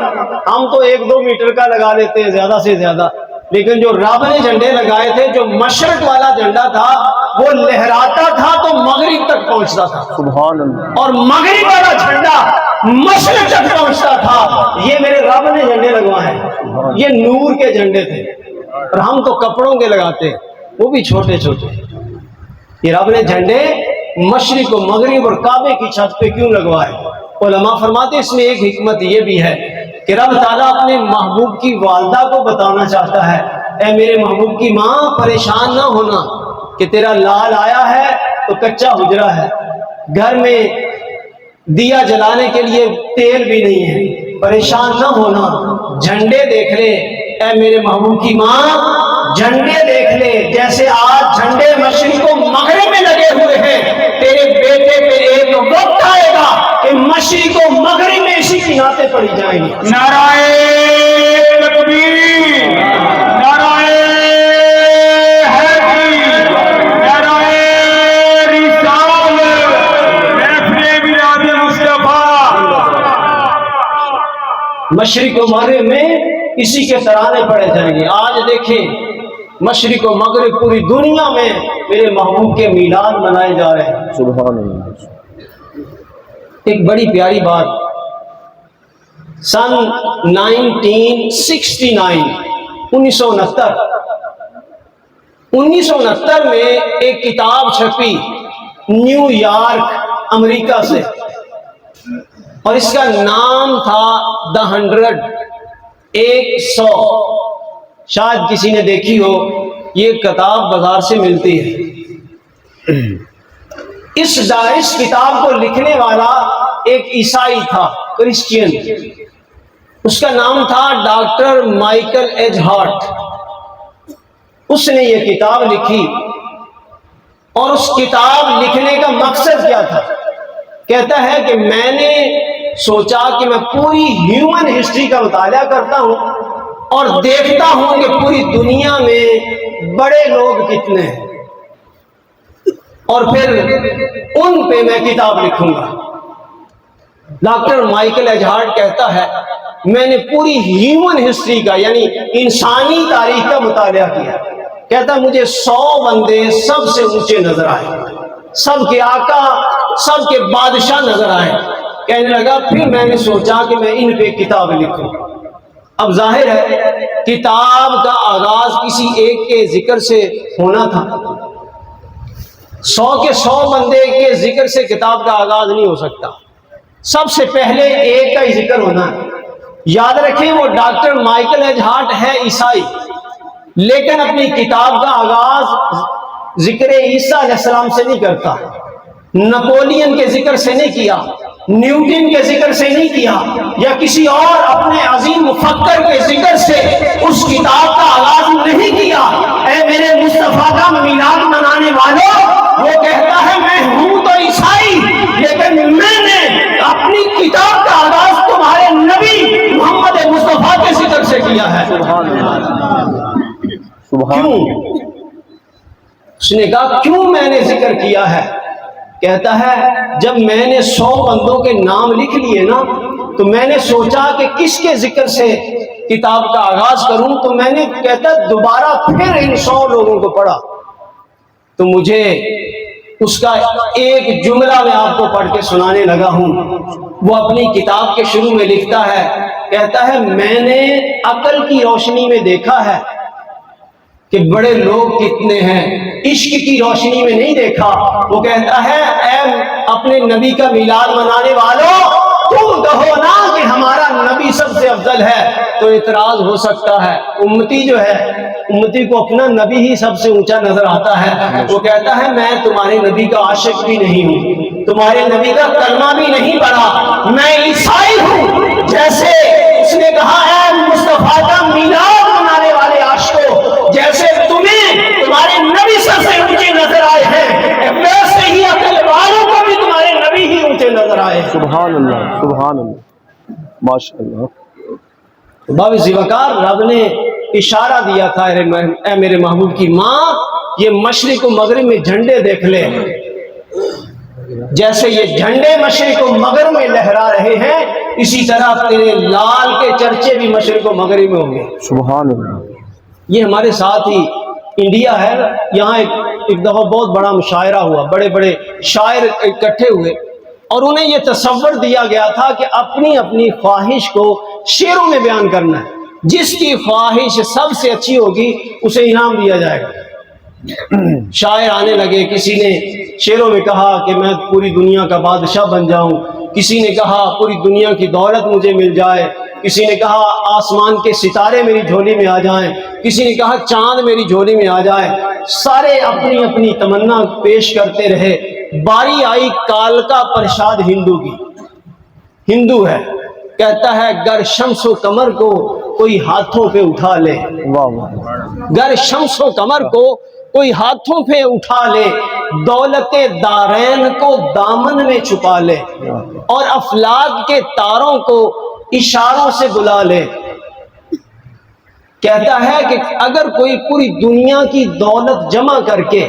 ہم تو 1-2 میٹر کا لگا لیتے ہیں زیادہ سے زیادہ، لیکن جو رب نے جھنڈے لگائے تھے، جو مشرق والا جھنڈا تھا وہ لہراتا تھا تو مغرب تک پہنچتا تھا، سبحان اللہ۔ اور مغرب والا جھنڈا مشرق تک پہنچتا تھا۔ یہ میرے رب نے جھنڈے لگوائے ہیں، یہ نور کے جھنڈے تھے، اور ہم تو کپڑوں کے لگاتے ہیں، وہ بھی چھوٹے چھوٹے۔ یہ رب نے جھنڈے مشرق و مغرب اور کعبے کی چھت پہ کیوں لگوائے؟ علماء فرماتے اس میں ایک حکمت یہ بھی ہے کہ رب تعالیٰ اپنے محبوب کی والدہ کو بتانا چاہتا ہے، اے میرے محبوب کی ماں پریشان نہ ہونا کہ تیرا لال آیا ہے تو کچا حجرہ ہے، گھر میں دیا جلانے کے لیے تیل بھی نہیں ہے، پریشان نہ ہونا، جھنڈے دیکھ لے اے میرے محبوب کی ماں، جھنڈے دیکھ لے، جیسے آج جھنڈے مشرق و مغرب میں لگے ہوئے ہیں، تیرے بیٹے پہ ایک وقت آئے گا کہ مشرق و مغرب میں اسی کی نعتیں پڑھی جائیں گی۔ نعرہ تکبیر، نعرہ حیدری، نعرہ رسالت، محفل میلاد مصطفیٰ۔ مشرق و مغرب میں اسی کے ترانے پڑے جائیں گے۔ آج دیکھیں مشرق و مغرب پوری دنیا میں میرے محبوب کے میلاد منائے جا رہے ہیں۔ سبحان اللہ۔ ایک بڑی پیاری بات، سن 1969 1969 میں ایک کتاب چھپی نیو یارک امریکہ سے، اور اس کا نام تھا دا 100۔ شاید کسی نے دیکھی ہو، یہ کتاب بازار سے ملتی ہے۔ اس کتاب کو لکھنے والا ایک عیسائی تھا، کرسچین، اس کا نام تھا ڈاکٹر مائیکل ایج ہارٹ۔ اس نے یہ کتاب لکھی، اور اس کتاب لکھنے کا مقصد کیا تھا؟ کہتا ہے کہ میں نے سوچا کہ میں پوری ہیومن ہسٹری کا مطالعہ کرتا ہوں اور دیکھتا ہوں کہ پوری دنیا میں بڑے لوگ کتنے ہیں، اور پھر ان پہ میں کتاب لکھوں گا۔ ڈاکٹر مائیکل ایج ہارٹ کہتا ہے میں نے پوری ہیومن ہسٹری کا یعنی انسانی تاریخ کا مطالعہ کیا۔ کہتا مجھے 100 بندے سب سے اونچے نظر آئے، سب کے آقا، سب کے بادشاہ نظر آئے۔ کہنے لگا پھر میں نے سوچا کہ میں ان پہ کتاب لکھوں۔ اب ظاہر ہے کتاب کا آغاز کسی ایک کے ذکر سے ہونا تھا۔ 100 کے 100 بندے کے ذکر سے کتاب کا آغاز نہیں ہو سکتا، سب سے پہلے ایک کا ہی ذکر ہونا ہے۔ یاد رکھیں وہ ڈاکٹر مائیکل ایج ہارٹ ہے عیسائی، لیکن اپنی کتاب کا آغاز ذکر عیسیٰ علیہ السلام سے نہیں کرتا، نپولین کے ذکر سے نہیں کیا، نیوٹن کے ذکر سے نہیں کیا، یا کسی اور اپنے عظیم مفکر کے ذکر سے اس کتاب کا آغاز نہیں کیا۔ اے میرے مصطفیٰ کا میلاد منانے والوں، وہ کہتا ہے میں ہوں تو عیسائی، لیکن میں نے اپنی کتاب کا آغاز تمہارے نبی محمد مصطفیٰ کے ذکر سے کیا ہے۔ کیوں؟ اس نے کہا کیوں میں نے ذکر کیا ہے؟ کہتا ہے جب میں نے 100 بندوں کے نام لکھ لیے نا، تو میں نے سوچا کہ کس کے ذکر سے کتاب کا آغاز کروں، تو میں نے کہتا دوبارہ پھر ان 100 لوگوں کو پڑھا، تو مجھے اس کا ایک جملہ میں آپ کو پڑھ کے سنانے لگا ہوں۔ وہ اپنی کتاب کے شروع میں لکھتا ہے، کہتا ہے میں نے عقل کی روشنی میں دیکھا ہے کہ بڑے لوگ کتنے ہیں، عشق کی روشنی میں نہیں دیکھا۔ وہ کہتا ہے اے اپنے نبی کا میلاد منانے والوں، تم کہو نا کہ ہمارا نبی سب سے افضل ہے، تو اعتراض ہو سکتا ہے، امتی جو ہے، امتی کو اپنا نبی ہی سب سے اونچا نظر آتا ہے۔ وہ کہتا ہے میں تمہارے نبی کا عاشق بھی نہیں ہوں، تمہارے نبی کا کلمہ بھی نہیں پڑھا، میں عیسائی ہوں۔ جیسے اس نے کہا اے مصطفیٰ کا میلاد منانے والے عاشقوں، جیسے تمہیں تمہارے نبی سب سے اونچے نظر آئے ہیں، ویسے ہی عقل والوں کو بھی تمہارے نبی ہی اونچے نظر آئے ہیں۔ سبحان اللہ، سبحان اللہ، ماشاء اللہ۔ باب ذوالفقار رب نے اشارہ دیا تھا اے میرے محبوب کی ماں، یہ مشرق و مغرب میں جھنڈے دیکھ لے، جیسے یہ جھنڈے مشرق و مغرب میں لہرا رہے ہیں، اسی طرح تیرے لال کے چرچے بھی مشرق و مغرب میں ہوں گے۔ سبحان اللہ۔ یہ ہمارے ساتھ ہی انڈیا ہے، یہاں ایک دفعہ بہت بڑا مشاعرہ ہوا، بڑے بڑے شاعر اکٹھے ہوئے، اور انہیں یہ تصور دیا گیا تھا کہ اپنی اپنی خواہش کو شعروں میں بیان کرنا ہے، جس کی خواہش سب سے اچھی ہوگی اسے انعام دیا جائے گا۔ شاعر آنے لگے، کسی نے شعروں میں کہا کہ میں پوری دنیا کا بادشاہ بن جاؤں، کسی نے کہا پوری دنیا کی دولت مجھے مل جائے، کسی نے کہا آسمان کے ستارے میری جھولی میں آ جائیں، کسی نے کہا چاند میری جھولی میں آ جائے۔ سارے اپنی اپنی تمنا پیش کرتے رہے۔ باری آئی کالکا پرشاد ہندو کی، ہندو ہے، کہتا ہے گر شمس و قمر کو کوئی ہاتھوں پہ اٹھا لے، گر شمس و قمر کو کوئی ہاتھوں پہ اٹھا لے، دولت دارین کو دامن میں چھپا لے، اور افلاک کے تاروں کو اشاروں سے بلا لے۔ کہتا ہے کہ اگر کوئی پوری دنیا کی دولت جمع کر کے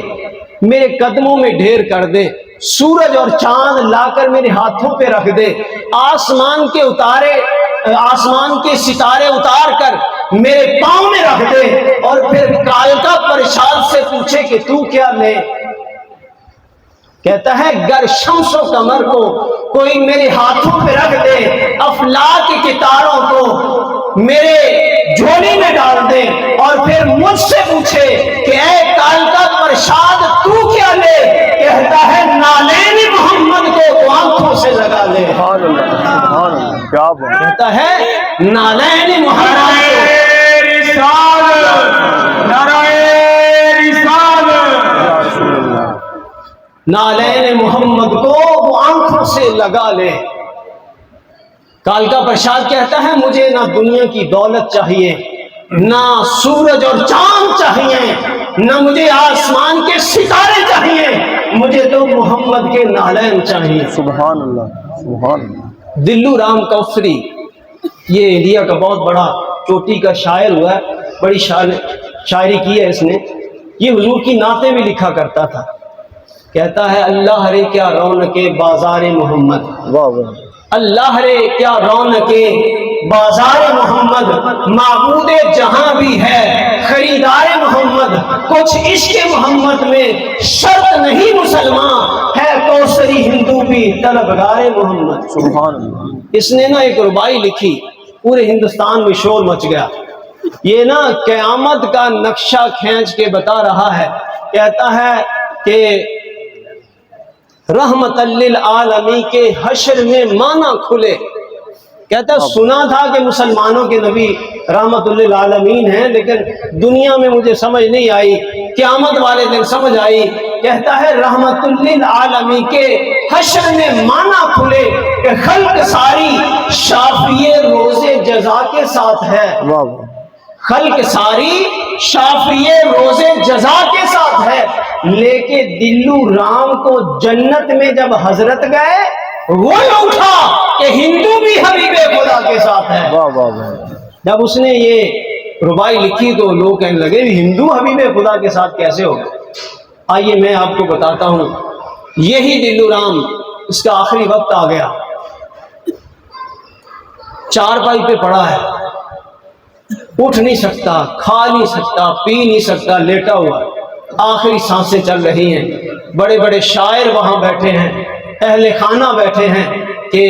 میرے قدموں میں ڈھیر کر دے، سورج اور چاند لا کر میرے ہاتھوں پہ رکھ دے، آسمان کے ستارے اتار کر میرے پاؤں میں رکھ دے، اور پھر کالکا پرشاد سے پوچھے کہ تو کیا لے، کہتا ہے گر شمس و قمر کو کوئی میرے ہاتھوں پہ رکھ دے، افلاک کے تاروں کو میرے جھولی میں ڈال دے، اور پھر مجھ سے پوچھے کہ اے کالکا پرشاد تو کیا لے، کہتا ہے نالین محمد کو آنکھوں سے لگا لے۔ سبحان اللہ، سبحان اللہ، کیا بات۔ کہتا ہے نالین محمد کو نالین محمد کو وہ آنکھوں سے لگا لے۔ کالکا پرساد کہتا ہے مجھے نہ دنیا کی دولت چاہیے، نہ سورج اور چاند چاہیے، نہ مجھے آسمان کے ستارے چاہیے، مجھے تو محمد کے نالین چاہیے۔ سبحان اللہ، سبحان اللہ۔ دلو رام کوثری یہ انڈیا کا بہت بڑا چوٹی کا شاعر ہوا ہے، بڑی شاعری کی ہے اس نے۔ یہ حضور کی نعتیں بھی لکھا کرتا تھا۔ کہتا ہے اللہ رے کیا رونق بازار محمد، واہ واہ، اللہ رے کیا رونق بازار محمد، معبود جہاں بھی ہے خریدار محمد، کچھ عشق محمد میں شرط نہیں مسلمان، ہے کوثری ہندو بھی طلبگار محمد۔ سبحان اللہ۔ اس نے نا ایک ربائی لکھی، پورے ہندوستان میں شور مچ گیا۔ یہ نا قیامت کا نقشہ کھینچ کے بتا رہا ہے۔ کہتا ہے کہ رحمت للعالمین کے حشر میں معنی کھلے۔ کہتا ہے سنا تھا کہ مسلمانوں کے نبی رحمت للعالمین ہیں، لیکن دنیا میں مجھے سمجھ نہیں آئی، قیامت والے دن سمجھ آئی۔ کہتا ہے رحمت للعالمین کے حشر میں معنی کھلے کہ خلق ساری شافی روز جزا کے ساتھ ہے، واہ واہ، خلق ساری شافی روز جزا کے ساتھ ہے، لے کے دلو رام کو جنت میں جب حضرت گئے وہ اٹھا کہ ہندو بھی حبیب خدا کے ساتھ ہے۔ واہ واہ واہ۔ جب اس نے یہ ربائی لکھی تو لوگ کہنے لگے ہندو حبیب خدا کے ساتھ کیسے ہوگا؟ آئیے میں آپ کو بتاتا ہوں، یہی دلو رام اس کا آخری وقت آ گیا، چارپائی پہ پڑا ہے، اٹھ نہیں سکتا، کھا نہیں سکتا، پی نہیں سکتا، لیٹا ہوا، آخری سانسیں چل رہی ہیں۔ بڑے بڑے شاعر وہاں بیٹھے ہیں، اہل خانہ بیٹھے ہیں کہ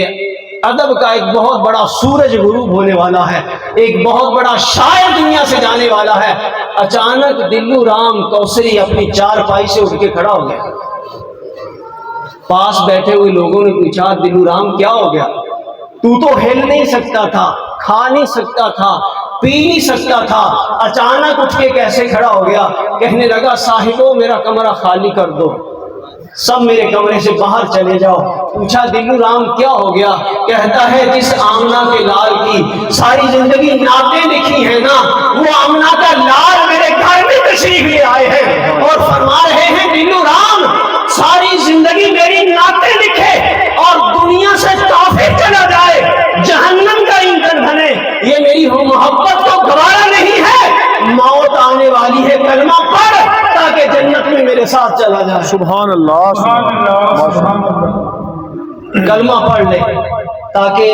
ادب کا ایک بہت بڑا سورج غروب ہونے والا ہے، ایک بہت بڑا شاعر دنیا سے جانے والا ہے۔ اچانک دلو رام کوثری اپنی چارپائی سے اٹھ کے کھڑا ہو گیا۔ پاس بیٹھے ہوئے لوگوں نے پوچھا دلو رام کیا ہو گیا؟ تو ہل نہیں سکتا تھا، کھا نہیں سکتا تھا، پی نہیں سکتا تھا، اچانک اٹھ کے کیسے کھڑا ہو گیا؟ کہنے لگا صاحبو میرا کمرہ خالی کر دو، سب میرے کمرے سے باہر چلے جاؤ۔ پوچھا دلو رام کیا ہو گیا؟ کہتا ہے جس آمنہ کے لال کی ساری زندگی نعتیں لکھی ہیں نا، وہ آمنہ کا لال میرے گھر میں تشریف لے آئے ہیں اور فرما رہے ہیں دلو رام ساری زندگی میری نعتیں لکھے اور دنیا سے کافر چلا جائے، جہنم کا ایندھن بنے، یہ میری محبت کو گوارا نہیں ہے، موت آنے والی ہے، کلمہ پڑھ تاکہ جنت میں میرے ساتھ چلا جائے۔ سبحان اللہ، سبحان اللہ۔ کلمہ پڑھ لے تاکہ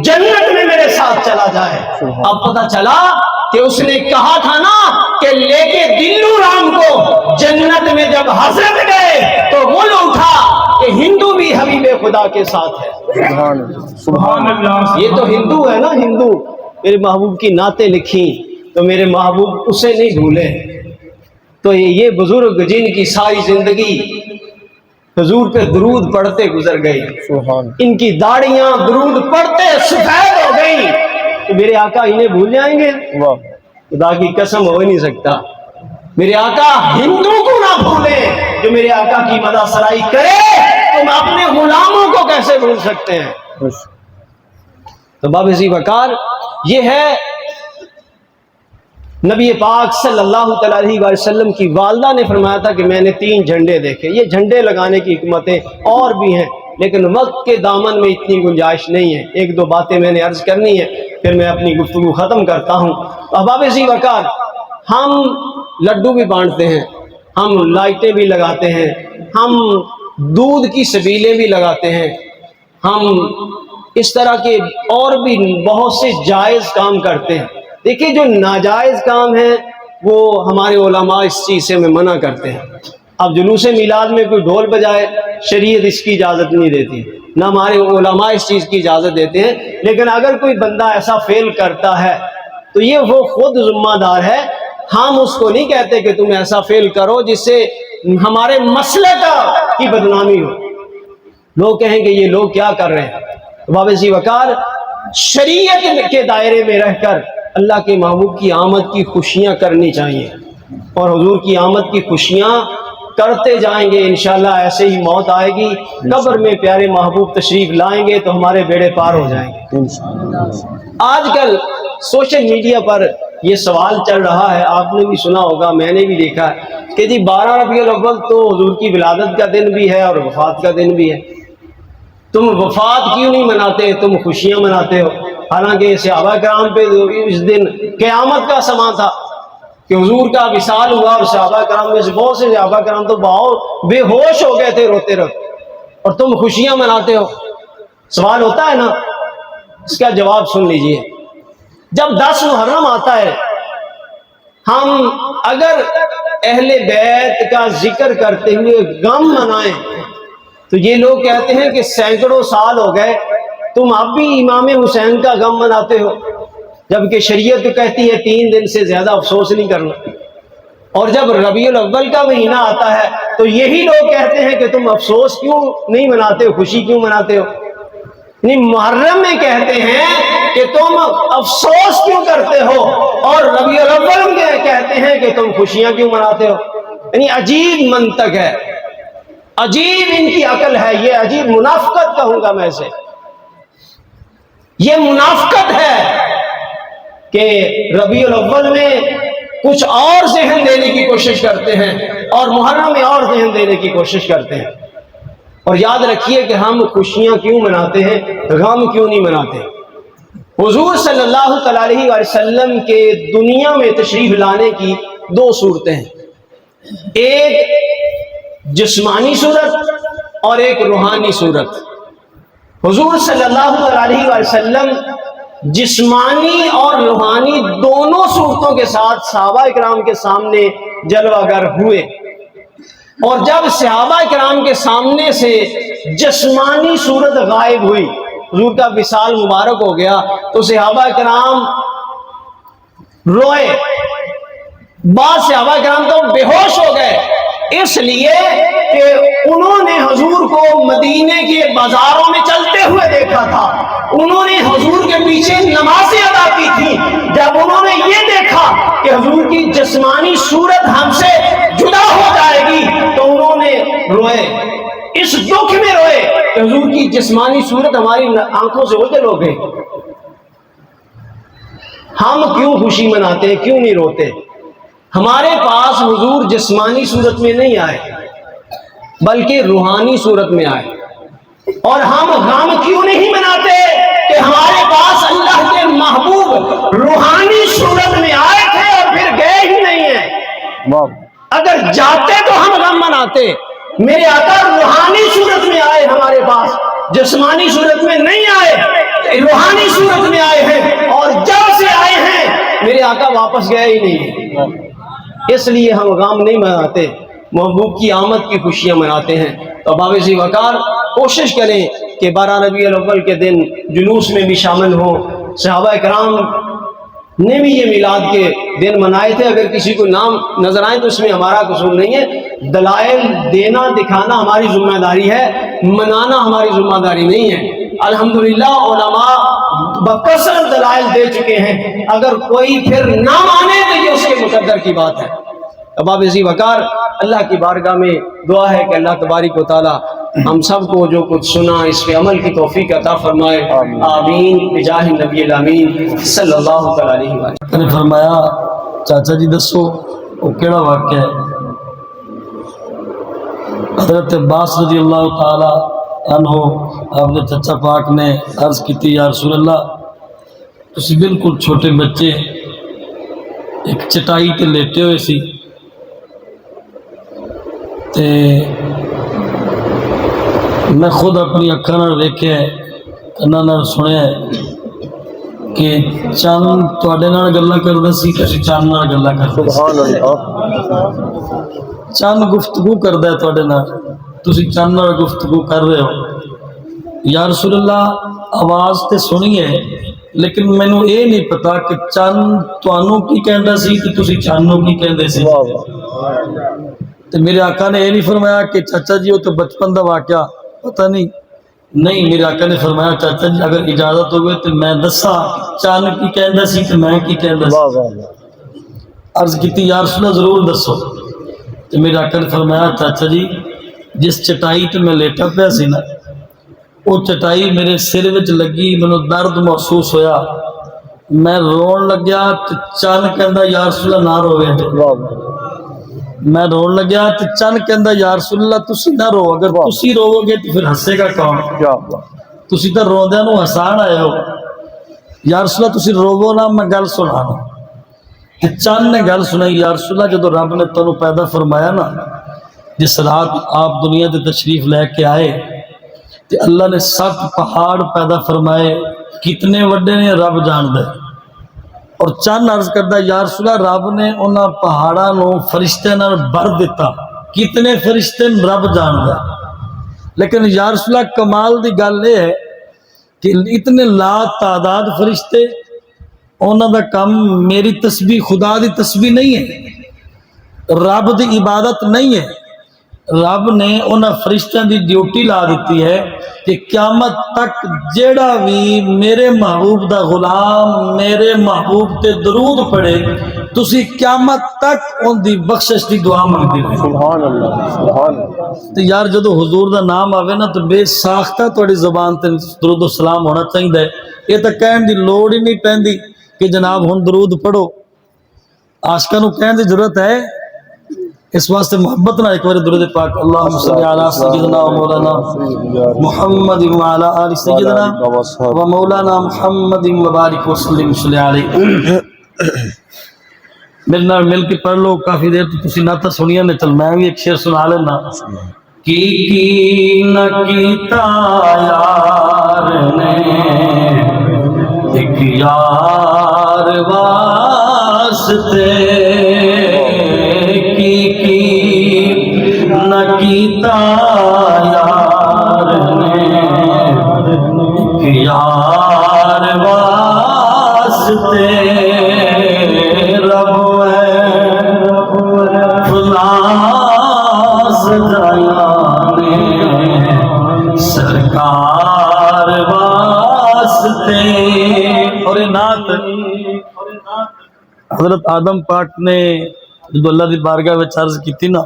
جنت میں میرے ساتھ چلا جائے۔ اب پتہ چلا کہ اس نے کہا تھا نا کہ لے کے دلو رام کو جنت میں جب حضرت گئے تو وہ اٹھا کہ ہندو بھی حبیب خدا کے ساتھ ہے۔ سبحان اللہ، سبحان اللہ۔ یہ تو ہندو ہے نا، ہندو میرے محبوب کی نعتیں لکھی تو میرے محبوب اسے نہیں بھولے۔ تو یہ بزرگ جن کی ساری زندگی حضور پہ درود پڑھتے گزر گئی، سبحان ان کی داڑیاں درود پڑھتے سفید ہو گئی، تو میرے آقا انہیں بھول جائیں گے؟ واہ، خدا کی قسم ہو ہی نہیں سکتا۔ میرے آقا ہندو کو نہ بھولے، جو میرے آقا کی مدح سرائی کرے تم اپنے غلاموں کو کیسے بھول سکتے ہیں؟ تو باب ذی وقار یہ ہے نبی پاک صلی اللہ تعالیٰ علیہ وسلم کی والدہ نے فرمایا تھا کہ میں نے 3 جھنڈے دیکھے۔ یہ جھنڈے لگانے کی حکمتیں اور بھی ہیں لیکن وقت کے دامن میں اتنی گنجائش نہیں ہے، 1-2 باتیں میں نے عرض کرنی ہے پھر میں اپنی گفتگو ختم کرتا ہوں۔ احباب ذی وقار، ہم لڈو بھی بانٹتے ہیں، ہم لائٹیں بھی لگاتے ہیں، ہم دودھ کی سبیلیں بھی لگاتے ہیں، ہم اس طرح کے اور بھی بہت سے جائز کام کرتے ہیں۔ دیکھیے جو ناجائز کام ہیں وہ ہمارے علماء اس چیز سے میں منع کرتے ہیں۔ اب جلوس میلاد میں کوئی ڈھول بجائے، شریعت اس کی اجازت نہیں دیتی، نہ ہمارے علماء اس چیز کی اجازت دیتے ہیں، لیکن اگر کوئی بندہ ایسا فعل کرتا ہے تو یہ وہ خود ذمہ دار ہے۔ ہم اس کو نہیں کہتے کہ تم ایسا فعل کرو جس سے ہمارے مسلک کی بدنامی ہو، لوگ کہیں کہ یہ لوگ کیا کر رہے ہیں۔ باب ذی وقار، شریعت کے دائرے میں رہ کر اللہ کے محبوب کی آمد کی خوشیاں کرنی چاہیے، اور حضور کی آمد کی خوشیاں کرتے جائیں گے انشاءاللہ ایسے ہی موت آئے گی، قبر میں پیارے محبوب تشریف لائیں گے تو ہمارے بیڑے پار ہو جائیں گے۔ آج کل سوشل میڈیا پر یہ سوال چل رہا ہے، آپ نے بھی سنا ہوگا، میں نے بھی دیکھا ہے کہ جی 12 ربیع الاول تو حضور کی ولادت کا دن بھی ہے اور وفات کا دن بھی ہے، تم وفات کیوں نہیں مناتے، تم خوشیاں مناتے ہو؟ حالانکہ صحابہ کرام پہ اس دن قیامت کا سما تھا کہ حضور کا وصال ہوا، اور صحابہ کرام میں سے بہت سے صحابہ کرام تو بے ہوش ہو گئے تھے روتے روتے، اور تم خوشیاں مناتے ہو۔ سوال ہوتا ہے نا، اس کا جواب سن لیجئے۔ جب 10 محرم آتا ہے، ہم اگر اہل بیت کا ذکر کرتے ہوئے غم منائیں تو یہ لوگ کہتے ہیں کہ سینکڑوں سال ہو گئے تم اب بھی امام حسین کا غم مناتے ہو، جبکہ شریعت کہتی ہے 3 دن سے زیادہ افسوس نہیں کرنا۔ اور جب ربیع الاول کا مہینہ آتا ہے تو یہی لوگ کہتے ہیں کہ تم افسوس کیوں نہیں مناتے ہو، خوشی کیوں مناتے ہو؟ یعنی محرم میں کہتے ہیں کہ تم افسوس کیوں کرتے ہو، اور ربیع الاول میں کہتے ہیں کہ تم خوشیاں کیوں مناتے ہو۔ یعنی عجیب منطق ہے، عجیب ان کی عقل ہے، یہ عجیب منافقت کہوں گا میں اسے، یہ منافقت ہے کہ ربیع الاول میں کچھ اور ذہن دینے کی کوشش کرتے ہیں اور محرم میں اور ذہن دینے کی کوشش کرتے ہیں۔ اور یاد رکھیے کہ ہم خوشیاں کیوں مناتے ہیں، غم کیوں نہیں مناتے۔ حضور صلی اللہ علیہ وسلم کے دنیا میں تشریف لانے کی 2 صورتیں ہیں، ایک جسمانی صورت اور ایک روحانی صورت۔ حضور صلی اللہ علیہ وسلم جسمانی اور روحانی دونوں صورتوں کے ساتھ صحابہ کرام کے سامنے جلوہ گر ہوئے، اور جب صحابہ کرام کے سامنے سے جسمانی صورت غائب ہوئی، حضور کا وصال مبارک ہو گیا، تو صحابہ کرام روئے، بعض صحابہ کرام تو بے ہوش ہو گئے، اس لیے کہ انہوں نے حضور کو مدینے کے بازاروں میں چلتے ہوئے دیکھا تھا، انہوں نے حضور کے پیچھے نمازیں ادا کی تھی۔ جب انہوں نے یہ دیکھا کہ حضور کی جسمانی صورت ہم سے جدا ہو جائے گی تو انہوں نے روئے، اس دکھ میں روئے کہ حضور کی جسمانی صورت ہماری آنکھوں سے اوجھل ہو گئی۔ ہم کیوں خوشی مناتے ہیں، کیوں نہیں روتے؟ ہمارے پاس حضور جسمانی صورت میں نہیں آئے بلکہ روحانی صورت میں آئے، اور ہم غم کیوں نہیں مناتے کہ ہمارے پاس اللہ کے محبوب روحانی صورت میں آئے تھے اور پھر گئے ہی نہیں ہیں۔ اگر جاتے تو ہم غم مناتے، میرے آقا روحانی صورت میں آئے ہمارے پاس، جسمانی صورت میں نہیں آئے، روحانی صورت میں آئے ہیں، اور جب سے آئے ہیں میرے آقا واپس گئے ہی نہیں، اس لیے ہم غم نہیں مناتے، محبوب کی آمد کی خوشیاں مناتے ہیں۔ تو باب ذی وقار کوشش کریں کہ 12 ربیع الاول کے دن جلوس میں بھی شامل ہوں۔ صحابہ کرام نے بھی یہ میلاد کے دن منائے تھے، اگر کسی کو نام نظر آئے تو اس میں ہمارا قصور نہیں ہے، دلائل دینا دکھانا ہماری ذمہ داری ہے، منانا ہماری ذمہ داری نہیں ہے۔ الحمدللہ علماء بکثرت دلائل دے چکے ہیں، اگر کوئی پھر نہ مانے تو یہ اس کے مقدر کی بات ہے۔ باب ذی وقار اللہ کی بارگاہ میں دعا ہے کہ اللہ تبارک و تعالی ہم سب کو جو کچھ سنا اس پہ عمل کی توفیق عطا فرمائے، آمین بجاہ نبی الامین صلی اللہ علیہ وسلم۔ نے فرمایا چاچا جی دسو وہ کیڑا واقعہ ہے؟ حضرت عباس رضی اللہ تعالی عنہ آپ نے چچا پاک نے عرض کی یا رسول اللہ تسی بالکل چھوٹے بچے ایک چٹائی تے لیٹے ہوئے سی تے میں خود اپنی اکھاں نال ویکھیا ہے، کاناں نال سنیا ہے کہ چند تواڈے نال گلاں کردا سی، تسی چند نال گلاں کردے سبحان اللہ، چند گفتگو کردا ہے تواڈے نال، تسی چند نال گفتگو کر رہے ہو۔ یا رسول اللہ آواز تے سنی ہے لیکن مینوں یہ نہیں پتا کہ چند تانوں کی کہندا سی کہ تسی چانوں کی کہندے سی۔ تے میرے آقا نے یہ نہیں فرمایا کہ چاچا جی وہ تو بچپن دا واقعہ پتہ نہیں، میرے آقا نے فرمایا چاچا جی اگر اجازت ہوگی تو میں دسا چان کی کہندا سی تے میں کی کہندا سی۔ عرض کیتی یا رسول اللہ ضرور دسو۔ تو میرے آقا نے فرمایا چاچا جی جس چٹائی تے میں لیٹا پیا سی نا وہ چٹائی میرے سر وچ لگی، مینوں درد محسوس ہویا، میں رون لگیا تے چن کہندا یا رسول اللہ نہ روے جے، میں رون لگیا تے چن کہندا یا رسول اللہ تسی نہ رو، اگر تسی روو گے تو پھر ہسے گا کون؟ تسی تے روندیاں نو ہسان آئے ہو، یا رسول اللہ تسی روو نہ میں گل سنانا۔ تے چن نے گل سنائی، یا رسول اللہ جدو رب نے تانوں پیدا فرمایا نا، جس رات آپ دنیا دے تشریف لے کے آئے تے اللہ نے 7 پہاڑ پیدا فرمائے، کتنے وڈے نے رب جان دے، اور چند عرض کردہ یا رسول اللہ رب نے انہاں پہاڑاں نو فرشتے نال بھر دیتا، کتنے فرشتے رب جان دے، لیکن یا رسول اللہ کمال دی گل یہ ہے کہ اتنے لا تعداد فرشتے، انہاں دا کم میری تسبیح خدا دی تسبیح نہیں ہے، رب دی عبادت نہیں ہے، رب نے انہاں فرشتیاں دی ڈیوٹی لا دیتی ہے کہ قیامت تک جیڑا بھی میرے محبوب دا غلام میرے محبوب تے درود پڑھے تسی قیامت تک ان دی بخشش دی دعا مانگدی رہے۔ سبحان اللہ سبحان اللہ۔ تو یار جدو حضور دا نام آوے نا تو بے ساختہ توڑی زبان تے درود و سلام ہونا چاہیے، یہ تو کہن دی لوڑ ہی نہیں پیندی کہ جناب ہن درود پڑھو، عاشقاں نو کہن دی ضرورت ہے، اس واسطے محبت نہ ایک بار درود پاک اللہم صلی علی سیدنا و مولانا محمد و علی آل سیدنا و مولانا محمد و بارک وسلم صلی علیہ۔ میرے نال مل کے پڑھ لو، کافی دیر تو تسی ناتا سنیا نے، چل میں بھی ایک شعر سنا لینا۔ کی نہ کیتا یار نے ایک یار واسطے، نہ کیتا یار نے ایک یار واسطے، رب ہے فلاں سجایا نے سرکار واسطے۔ اور یہ نعت حضرت آدم پاک نے جب اللہ دی بارگاہ وچ عرض کیتی نا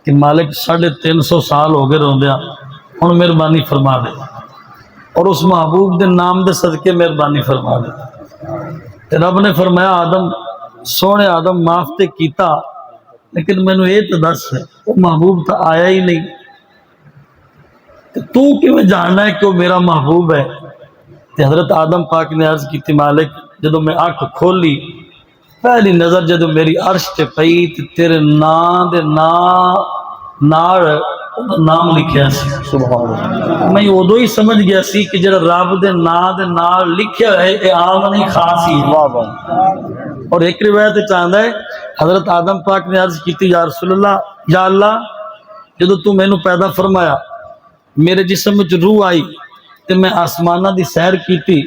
کہ مالک 350 سال ہو گئے روندیا، ہن مہربانی فرما دے، اور اس محبوب دے نام دے صدقے مہربانی فرما دے۔ تے رب نے فرمایا آدم سونے آدم معاف تے کیتا، لیکن مینوں یہ تو دس وہ محبوب تو آیا ہی نہیں، تو کیویں جاننا ہے کہ وہ میرا محبوب ہے؟ تے حضرت آدم پاک نے عرض کیتی مالک جدو میں آنکھ کھولی پہلی نظر جدو میری عرش تے پئی تے تیرے نام دے نام لکھیا سی، سبحان اللہ۔ میں ادو ہی سمجھ گیا سی کہ جڑا رب دے نام دے نال لکھیا ہے اے عام نہیں خاص ہی۔ اور ایک روایت چاہندا ہے حضرت آدم پاک نے عرض کیتی یا رسول اللہ، یا اللہ جدو تو مینوں پیدا فرمایا میرے جسم وچ روح آئی تے میں آسماناں دی سیر کیتی،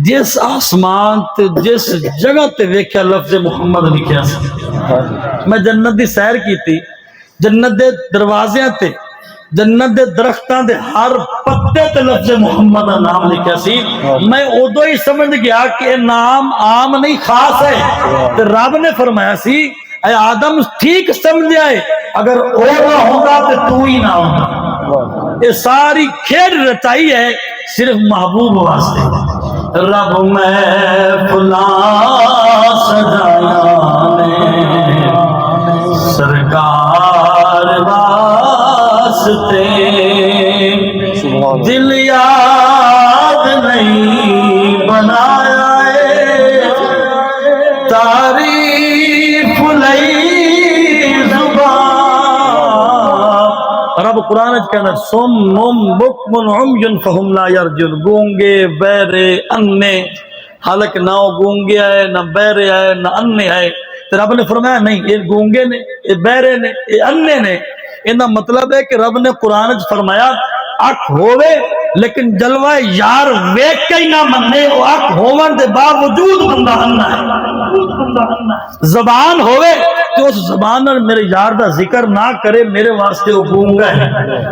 جس آسمان تے جس جگہ تے ویکھیا لفظ محمد لکھیا سی، میں جنت دی سیر کیتی، جنت دے دروازیاں تے جنت دے درختاں دے ہر پتے تے لفظ محمد دا نام لکھیا سی، میں ادو ہی سمجھ گیا کہ نام عام نہیں خاص ہے۔ تے رب نے فرمایا سی اے آدم ٹھیک سمجھیا ہے، اگر او نہ ہوگا تے تو ہی نہ ہوگا۔ یہ ساری کھیل رچائی ہے صرف محبوب واسطے۔ رب میں فلاں سجایا نے سرکار واسطے، دل یاد نہیں بنایا ہے تعریف لئی زبان۔ رب قرآن کہنا سم بکم عمی فہم لا یرجون، گونگے بہرے انے، حالانکہ نہ وہ گونگے آئے نہ بہرے آئے نہ انے آئے، تو رب نے فرمایا نہیں یہ گونگے نے یہ بہرے نے یہ انے نے۔ انہا مطلب ہے کہ رب نے قرآن فرمایا اکھ ہوئے لیکن جلوہ یار ویک کے ہی نہ مننے، وہ اکھ ہوون دے باوجود بندہ انا ہے۔ زبان ہوئے کہ اس زبان نے میرے یار دا ذکر نہ کرے میرے واسطے وہ گونگا ہے،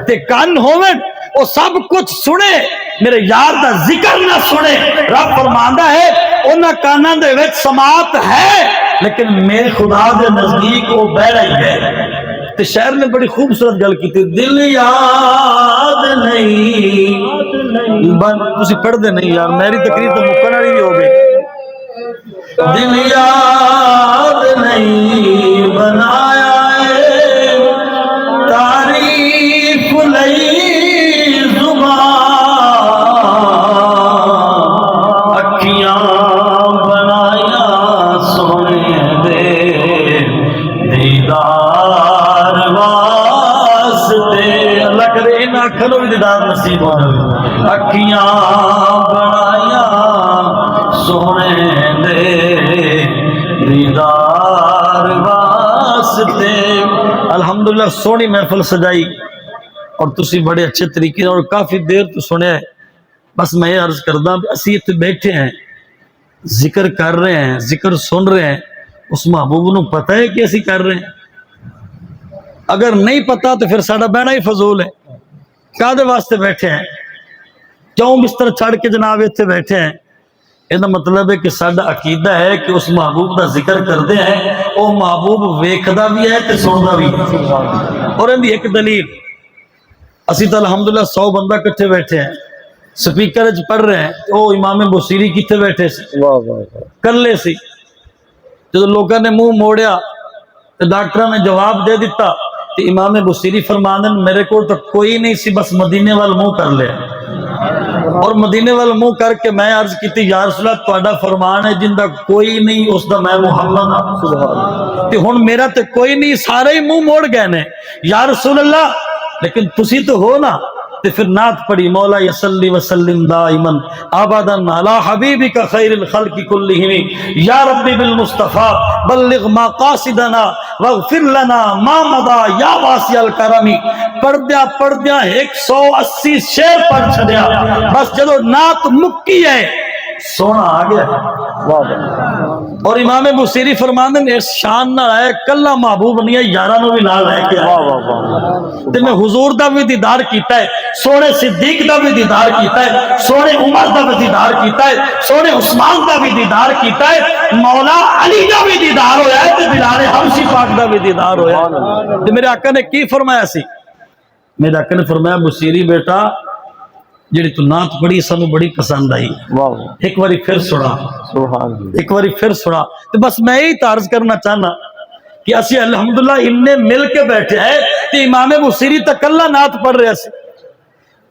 تے کان ہوئے وہ سب کچھ سنے میرے یار دا ذکر نہ سنے۔ رب فرماندہ ہے انہاں کاناں دے وچ سماعت ہے لیکن میرے خدا دے نزدیک وہ بہرا ہی ہے۔ تے شاعر نے بڑی خوبصورت گل کی تھی، دل یاد نہیں تسی پڑھ دے نہیں یار، میری تقریر تو مکن والی بھی ہو گئی. دل یاد نہیں بنایا ہے تعریف لئی زبان، اکھیاں بنایا سونے دے دیدار واسطے. اللہ کرے ان اکھاں نوں بھی دیدار نصیب ہو جائے. اکھیاں بنایا سونے دے دیدار واسطے. الحمدللہ سونی محفل سجائی اور تسی بڑے اچھے طریقے اور کافی دیر تو سنیا ہے. بس میں یہ عرض کردہ اسی اتنے بیٹھے ہیں، ذکر کر رہے ہیں، ذکر سن رہے ہیں، اس محبوب نو پتہ ہے کہ اسی کر رہے ہیں؟ اگر نہیں پتا تو پھر ساڑا بہنا ہی فضول ہے. کادے واسطے بیٹھے ہیں؟ کیوں بستر چھڑ کے جناب اتنے بیٹھے ہیں؟ یہ مطلب ہے کہ ساڈا عقیدہ ہے کہ اس محبوب دا ذکر کرتے ہیں وہ محبوب ویکھدا بھی ہے تے سندا بھی ہے. اور ان دی ایک دلیل، اسی تو الحمدللہ 100 بندہ کٹھے بیٹھے ہیں، سپیکر وچ پڑھ رہے ہیں. وہ امام بصیری کتنے بیٹھے سی؟ کلے سی. جب لوگوں نے منہ موڑیا تو ڈاکٹر نے جواب دے دیتا تو امام بصیری فرماندے میرے کو تو کوئی نہیں سی، بس مدینے وال منہ کر لیا. اور مدینے وال منہ کر کے میں عرض کیتی یا رسول اللہ تہاڈا فرمان ہے جن دا کوئی نہیں اس دا میں محمد ہاں، تے ہن میرا تے کوئی نہیں، سارے ہی منہ موڑ گئے نے. یا رسول اللہ لیکن تسی تو ہو نا. تے پھر نعت پڑھی، مولا یصلی وسلم دائما ابدا علی حبیبک خیر الخلق کلہم یا ربی بالمصطفیٰ بلغ مقاصدنا واغفر لنا ما مضى یا واسع الکرم. پڑھدیا 180 شعر پڑھ چھڑیا. بس جدو نعت مکی ہے سونا آ گیا. اور امام بصیری فرماندے نے اس شان نہ آئے کلا محبوب نہیں ہے، یاراں نو بھی نال لے کے آئے. تے میں حضور دا بھی دیدار کیتا ہے، سونے صدیق دا بھی دیدار کیتا ہے، سونے عمر دا بھی دیدار کیتا ہے، سونے عثمان دا بھی دیدار کیتا ہے، مولا علی دا بھی دیدار ہویا ہے تے بلال حبشی پاک دا بھی دیدار ہویا ہے. تے میرے آقا نے کی فرمایا سی؟ میرے آقا نے فرمایا بصیری بیٹا جڑی تو نعت پڑھی سانو بڑی پسند آئی، ایک باری پھر سنا، ایک باری پھر سنا. تو بس میں یہی تعارض کرنا چاہنا کہ اسی الحمدللہ اننے مل کے بیٹھے ہیں کہ امام بصیری تا کلا نعت پڑھ رہے ہیں.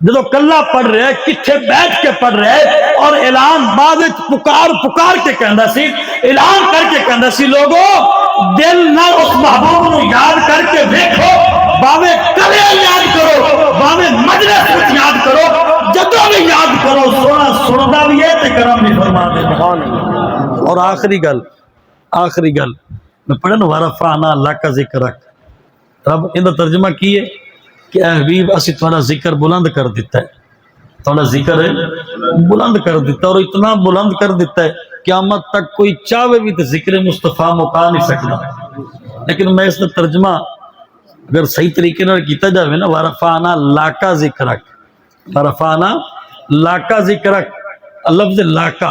جدو کلا پڑھ رہے کٹھے بیٹھ کے پڑھ رہے اور اعلان بعد پکار کے کہندا سی، اعلان کر کے کہندا سی لوگوں دل نہ اس محبوب نو یاد کر کے دیکھو، باوے کلے یاد کرو، باوے مجلس وچ یاد کرو، جدو بھی یاد کرو سونا سندا بھی ہے تے کرم بھی فرما دیتا. اور آخری گل میں پڑھن ورفعنا لک ذکرک، رب ان کا ترجمہ کی ہے کہ اے حبیب اسی تھوڑا ذکر بلند کر دیتا ہے، تھوڑا ذکر ہے بلند کر دیتا ہے، اور اتنا بلند کر دیتا ہے قیامت تک کوئی چاہے بھی تو ذکر مصطفیٰ مکا نہیں سکتا. لیکن میں اس کا ترجمہ اگر صحیح طریقے نال کیتا جاوے نا، ورفعنا لاکا ذکرک، ورفعنا لاکا ذکرک، لفظ لاکا،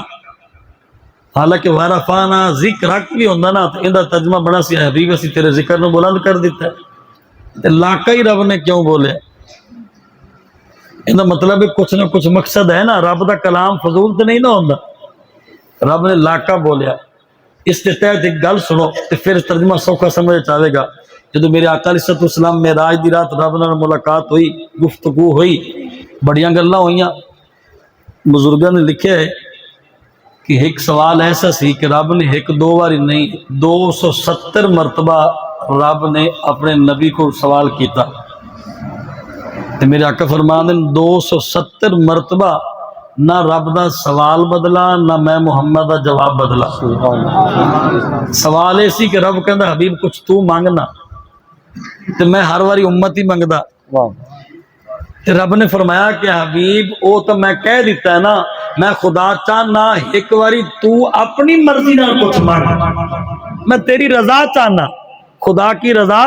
حالانکہ ورفعنا ذکرک بھی ہوندا نا تو اندا ترجمہ بڑا سی حبیب اسی تیرے ذکر نو بلند کر دیتا ہے. لاکا ہی رب نے کیوں بولے؟ اندا مطلب ہے کچھ نہ کچھ مقصد ہے نا. رب دا کلام فضول تو نہیں نہ ہوندا، رب نے لاکا بولیا. اس کے تحت ایک گل سنو تو پھر ترجمہ سوکھا سمجھ آئے گا. جدو میرے آقا علیہ السلام معراج دی رات رب نال ملاقات ہوئی، گفتگو ہوئی، بڑیاں گلاں ہوئیاں. بزرگاں نے لکھے ہے کہ ایک سوال ایسا سی کہ رب نے ایک دو بار نہیں 270 مرتبہ رب نے اپنے نبی کو سوال کیتا. تو میرے آقا فرماندے 270 مرتبہ نہ رب دا سوال بدلا نہ میں محمد دا جواب بدلا. سوال ایسی کہ رب کہندا حبیب کچھ تو مانگنا، تو میں ہر واری امت ہی منگدا. رب نے فرمایا کہ حبیب او تو میں کہہ دیتا ہے نا، میں خدا چاہنا ایک واری تو اپنی مرضی نہ کچھ مانگ، میں تیری رضا چاہنا، خدا کی رضا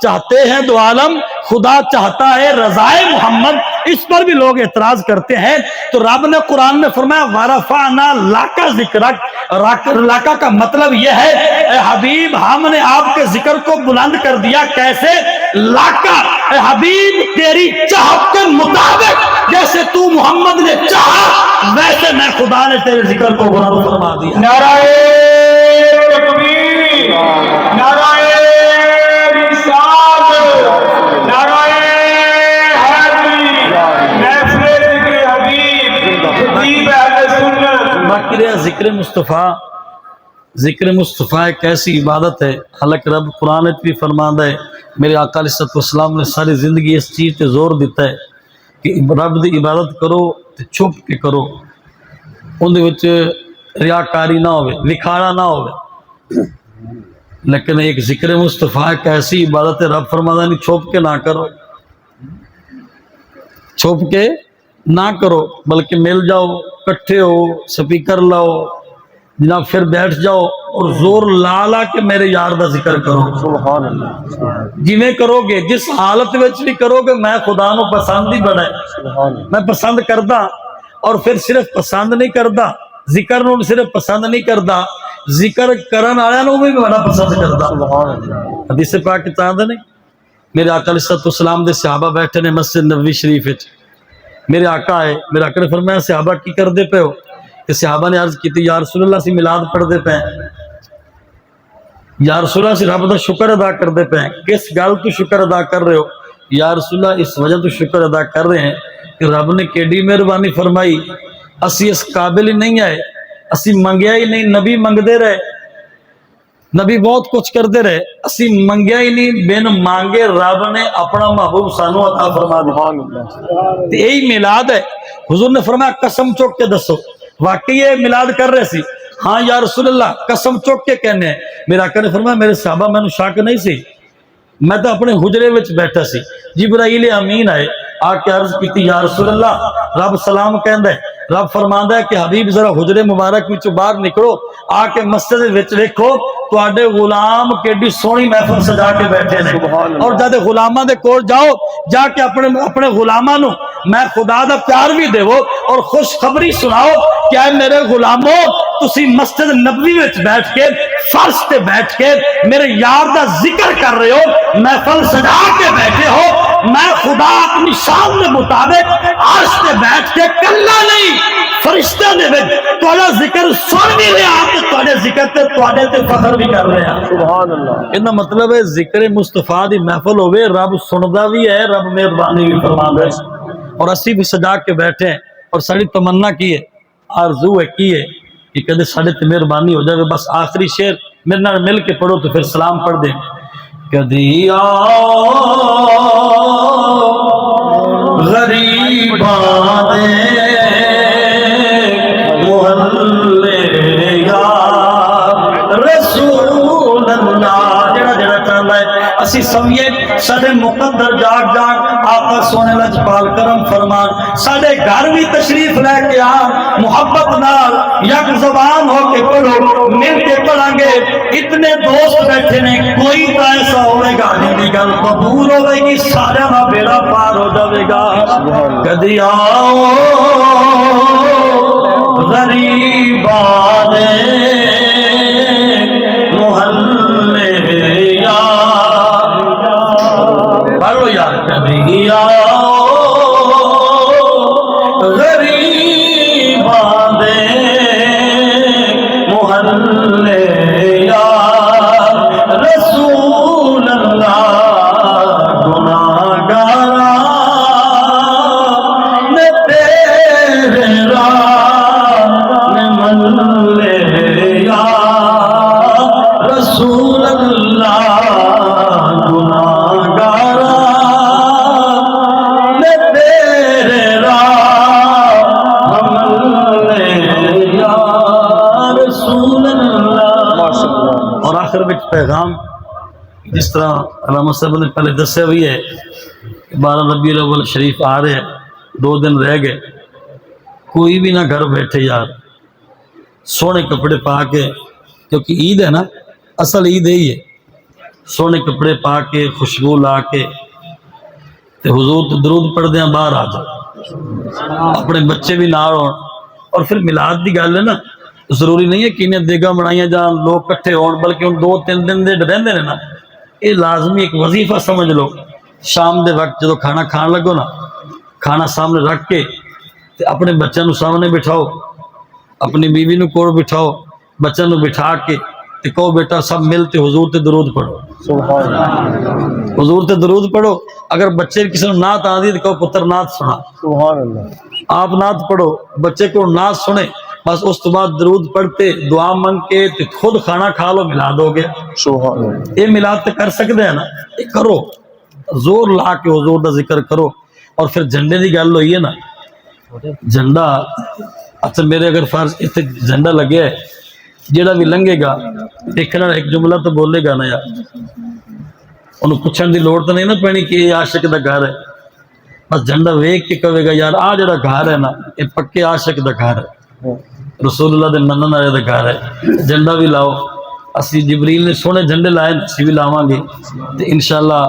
چاہتے ہیں دو عالم، خدا چاہتا ہے رضائے محمد، اس پر بھی لوگ اعتراض کرتے ہیں۔ تو رب نے قرآن میں فرمایا وَرَفَعْنَا لَكَ ذِكْرَكَ، لاکا کا مطلب یہ ہے اے حبیب ہم نے آپ کے ذکر کو بلند کر دیا۔ کیسے؟ لاکا، اے حبیب تیری چاہت کے مطابق، جیسے تو محمد نے چاہا ویسے میں خدا نے تیرے ذکر کو بلند فرما دیا۔ نعرہ تکبیر، نعرہ رسالت، نعرہ حیدری، محفل ذکر حبیب، خطیب اہل سنت۔ باقی رہا ذکر مصطفیٰ۔ ذکر مصطفیٰ ایک ایسی عبادت ہے، حالانکہ رب قرآن بھی فرماندا ہے، میرے آقا علیہ السلام نے ساری زندگی اس چیز پہ زور دیتا ہے کہ رب دی عبادت کرو تے چھپ کے کرو، اندے وچ ریاکاری نہ ہوئے، لکھاڑا نہ ہوئے۔ لیکن ایک ذکر مصطفیٰ ایک ایسی عبادت ہے، رب فرماتا نہیں چھپ کے نہ کرو، چھپ کے نہ کرو، بلکہ مل جاؤ، کٹھے ہو، سپیکر لاؤ جناب، پھر بیٹھ جاؤ اور زور لا لا کے میرے یار دا ذکر کرو۔ سبحان اللہ۔ جی میں کرو گے، جس حالت میں بھی کرو گے، میں خدا نو پسند ہی بڑا ہے، میں پسند کردہ، اور پھر صرف پسند نہیں کردہ، ذکر نو صرف پسند نہیں کردہ، ذکر کرن والے نو بھی بڑا پسند کردہ۔ حدیث پاک چاہتے نہیں، میرے آقا علیہ السلام دے صحابہ بیٹھے نے مسجد نبوی شریف وچ، میرے آقا آئے، میرے آقا نے فرمایا صحابہ کی کر دے پہ ہو؟ کہ صحابہ نے عرض کی تھی یا رسول اللہ سے میلاد پڑھ دے پہ ہیں، یا رسول اللہ سے رب دا شکر ادا کر دے پہ ہیں۔ کس گل تو شکر ادا کر رہے ہو؟ یا رسول اللہ اس وجہ تو شکر ادا کر رہے ہیں کہ رب نے کیڈی مہربانی فرمائی، اسی اس قابل ہی نہیں آئے، اسی منگیا ہی نہیں، نبی منگدے رہے، نبی بہت کچھ کرتے رہے، اسی منگیا ہی نہیں، بن مانگے رب نے اپنا محبوب سانو عطا فرما دیا۔ یہی میلاد ہے۔ حضور نے فرمایا قسم چوک کے دسو واقعی یہ میلاد کر رہے سی؟ ہاں یا رسول اللہ قسم چوک کے کہنے ہیں۔ میرا آقا نے فرمایا میرے صحابہ میں شک نہیں سی، میں تو اپنے حجرے وچ بیٹھا سی، جبرائیل امین آئے، آ کے عرض کی یا رسول اللہ رب سلام کہندا ہے، رب فرماندا ہے کہ حبیب ذرا حجرے مبارک وچوں باہر نکلو، آ کے مسجد وچ دیکھو تواڈے غلام کیڈی سونی محفل سجا کے بیٹھے نے، اور جد غلاماں دے کول جاؤ، جا کے اپنے غلاماں نو میں خدا دا پیار بھی دیو اور خوشخبری سناؤ کہ اے میرے غلاموں تسی مسجد نبوی وچ بیٹھ کے فرش تے بیٹھ کے میرے یار دا ذکر کر رہے ہو، محفل سجا کے بیٹھے ہو، میں خدا اپنی شان دے مطابق عرش تے بیٹھ کے کلا نہیں فرشتے دے وچ تہاڈا ذکر سن بھی رہا تے تہاڈے ذکر تے تہاڈے تے فخر بھی کر رہا۔ سبحان اللہ۔ اس دا مطلب ہے ذکر مصطفیٰ دی محفل ہوے، رب سندا بھی ہے، رب مہربانی بھی فرماندا ہے، اور اسی بھی سجا کے بیٹھے ہیں، اور ساری تمنا کی ہے، آرزو ہے کی ہے کہ کدے ساڈے تے مہربانی ہو جائے۔ بس آخری شعر میرے نال مل کے پڑھو تو پھر سلام پڑھ دیں۔ کدی آؤ غریباں دے محلے یا رسول اللہ، جڑا جڑا چاہتا ہے اسی سمجھے ساڈے مقدر جاگ جاگ آقا سونے لجپال کرم فرمان، ساڈے گھر بھی تشریف لے کے آ، محبت نال یک زبان ہو کے پڑھو، مل کے پڑھیں گے۔ اتنے دوست بیٹھے نے، کوئی تو ایسا ہوئے گا جن کی گل قبول ہوئے گی، سارا کا بیڑا پار ہو جائے گا۔ کدی آؤ غریباں دے محلے یا پڑھو یار، کدی آؤ غریباں دے محلے یا رسول اللہ، گناہگاراں نے تیرے راہ میں ملے یا رسول اللہ، گناہگاراں نے تیرے راہ ملے یا رسول اللہ۔ اور آخر میں پیغام جس طرح علامہ صاحب نے پہلے دسیا بھی ہے، 12 ربیع الاول شریف آ رہے ہیں، 2 دن رہ گئے، کوئی بھی نہ گھر بیٹھے یار، سونے کپڑے پا کے، کیونکہ عید ہے نا، اصل عید یہی ہے سونے کپڑے پا کے خوشبو لا کے تے حضور تے درود پڑھ دیاں باہر آ جاؤ، اپنے بچے بھی نال ہون۔ اور پھر میلاد دی گل ہے نا، ضروری نہیں ہے کہ انہیں دیگا بنائیاں جان لوگ کٹھے ہون، بلکہ ان 2-3 دن دے رہندے نے نا، یہ لازمی ایک وظیفہ سمجھ لو۔ شام دے وقت جدو کھانا کھان لگو نا، کھانا سامنے رکھ کے تے اپنے بچوں نو سامنے بٹھاؤ، اپنی بیوی نو کول بٹھاؤ، بچوں نو بٹھا کے تے کہو بیٹا سب مل تے حضور تے درود پڑھو، حضور تے درود پڑھو۔ اگر بچے کسی نے نعت آندی تو کہو پتر نعت سنا، آپ نعت پڑھو، بچے کو نعت سنے، بس اس تو بعد درود پڑھتے دعا منگ کے تے خود کھانا کھا لو، میلاد ہو گیا۔ یہ میلاد تے کر سکتے ہیں نا، یہ کرو، زور لا کے حضور دا ذکر کرو۔ اور پھر جھنڈے دی گل ہوئی ہے نا، جھنڈا اچھا میرے اگر فرض اتنے جھنڈا لگیا ہے، جیڑا بھی لنگے گا دیکھنا ایک جملہ تو بولے گا نا یار، انہوں پوچھن دی لوڑ تو نہیں نا پینی کہ یہ عاشق دا گھر ہے، بس جھنڈا ویک کے کہے گا یار آ جڑا گھر ہے نا یہ پکے عاشق دا گھر ہے، رسول اللہ دے منن والے دا گھر ہے۔ جھنڈا بھی لاؤ، اسی جبریل نے سونے جھنڈے لائے، اسی بھی لاواں گے تے انشاءاللہ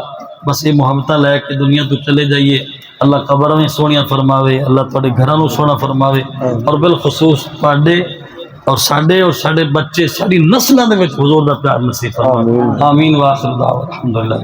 بس یہ محبتاں لے کے دنیا تو چلے جائیے۔ اللہ قبر میں سونیاں فرماوے، اللہ تھوڑے گھراں نو سونا فرماوے، اور بالخصوص تواڈے اور ساڈے بچے ساری نسلاں دے وچ حضور دا پیار نصیب فرماوے۔ آمین۔ وآخر دعوانا الحمدللہ۔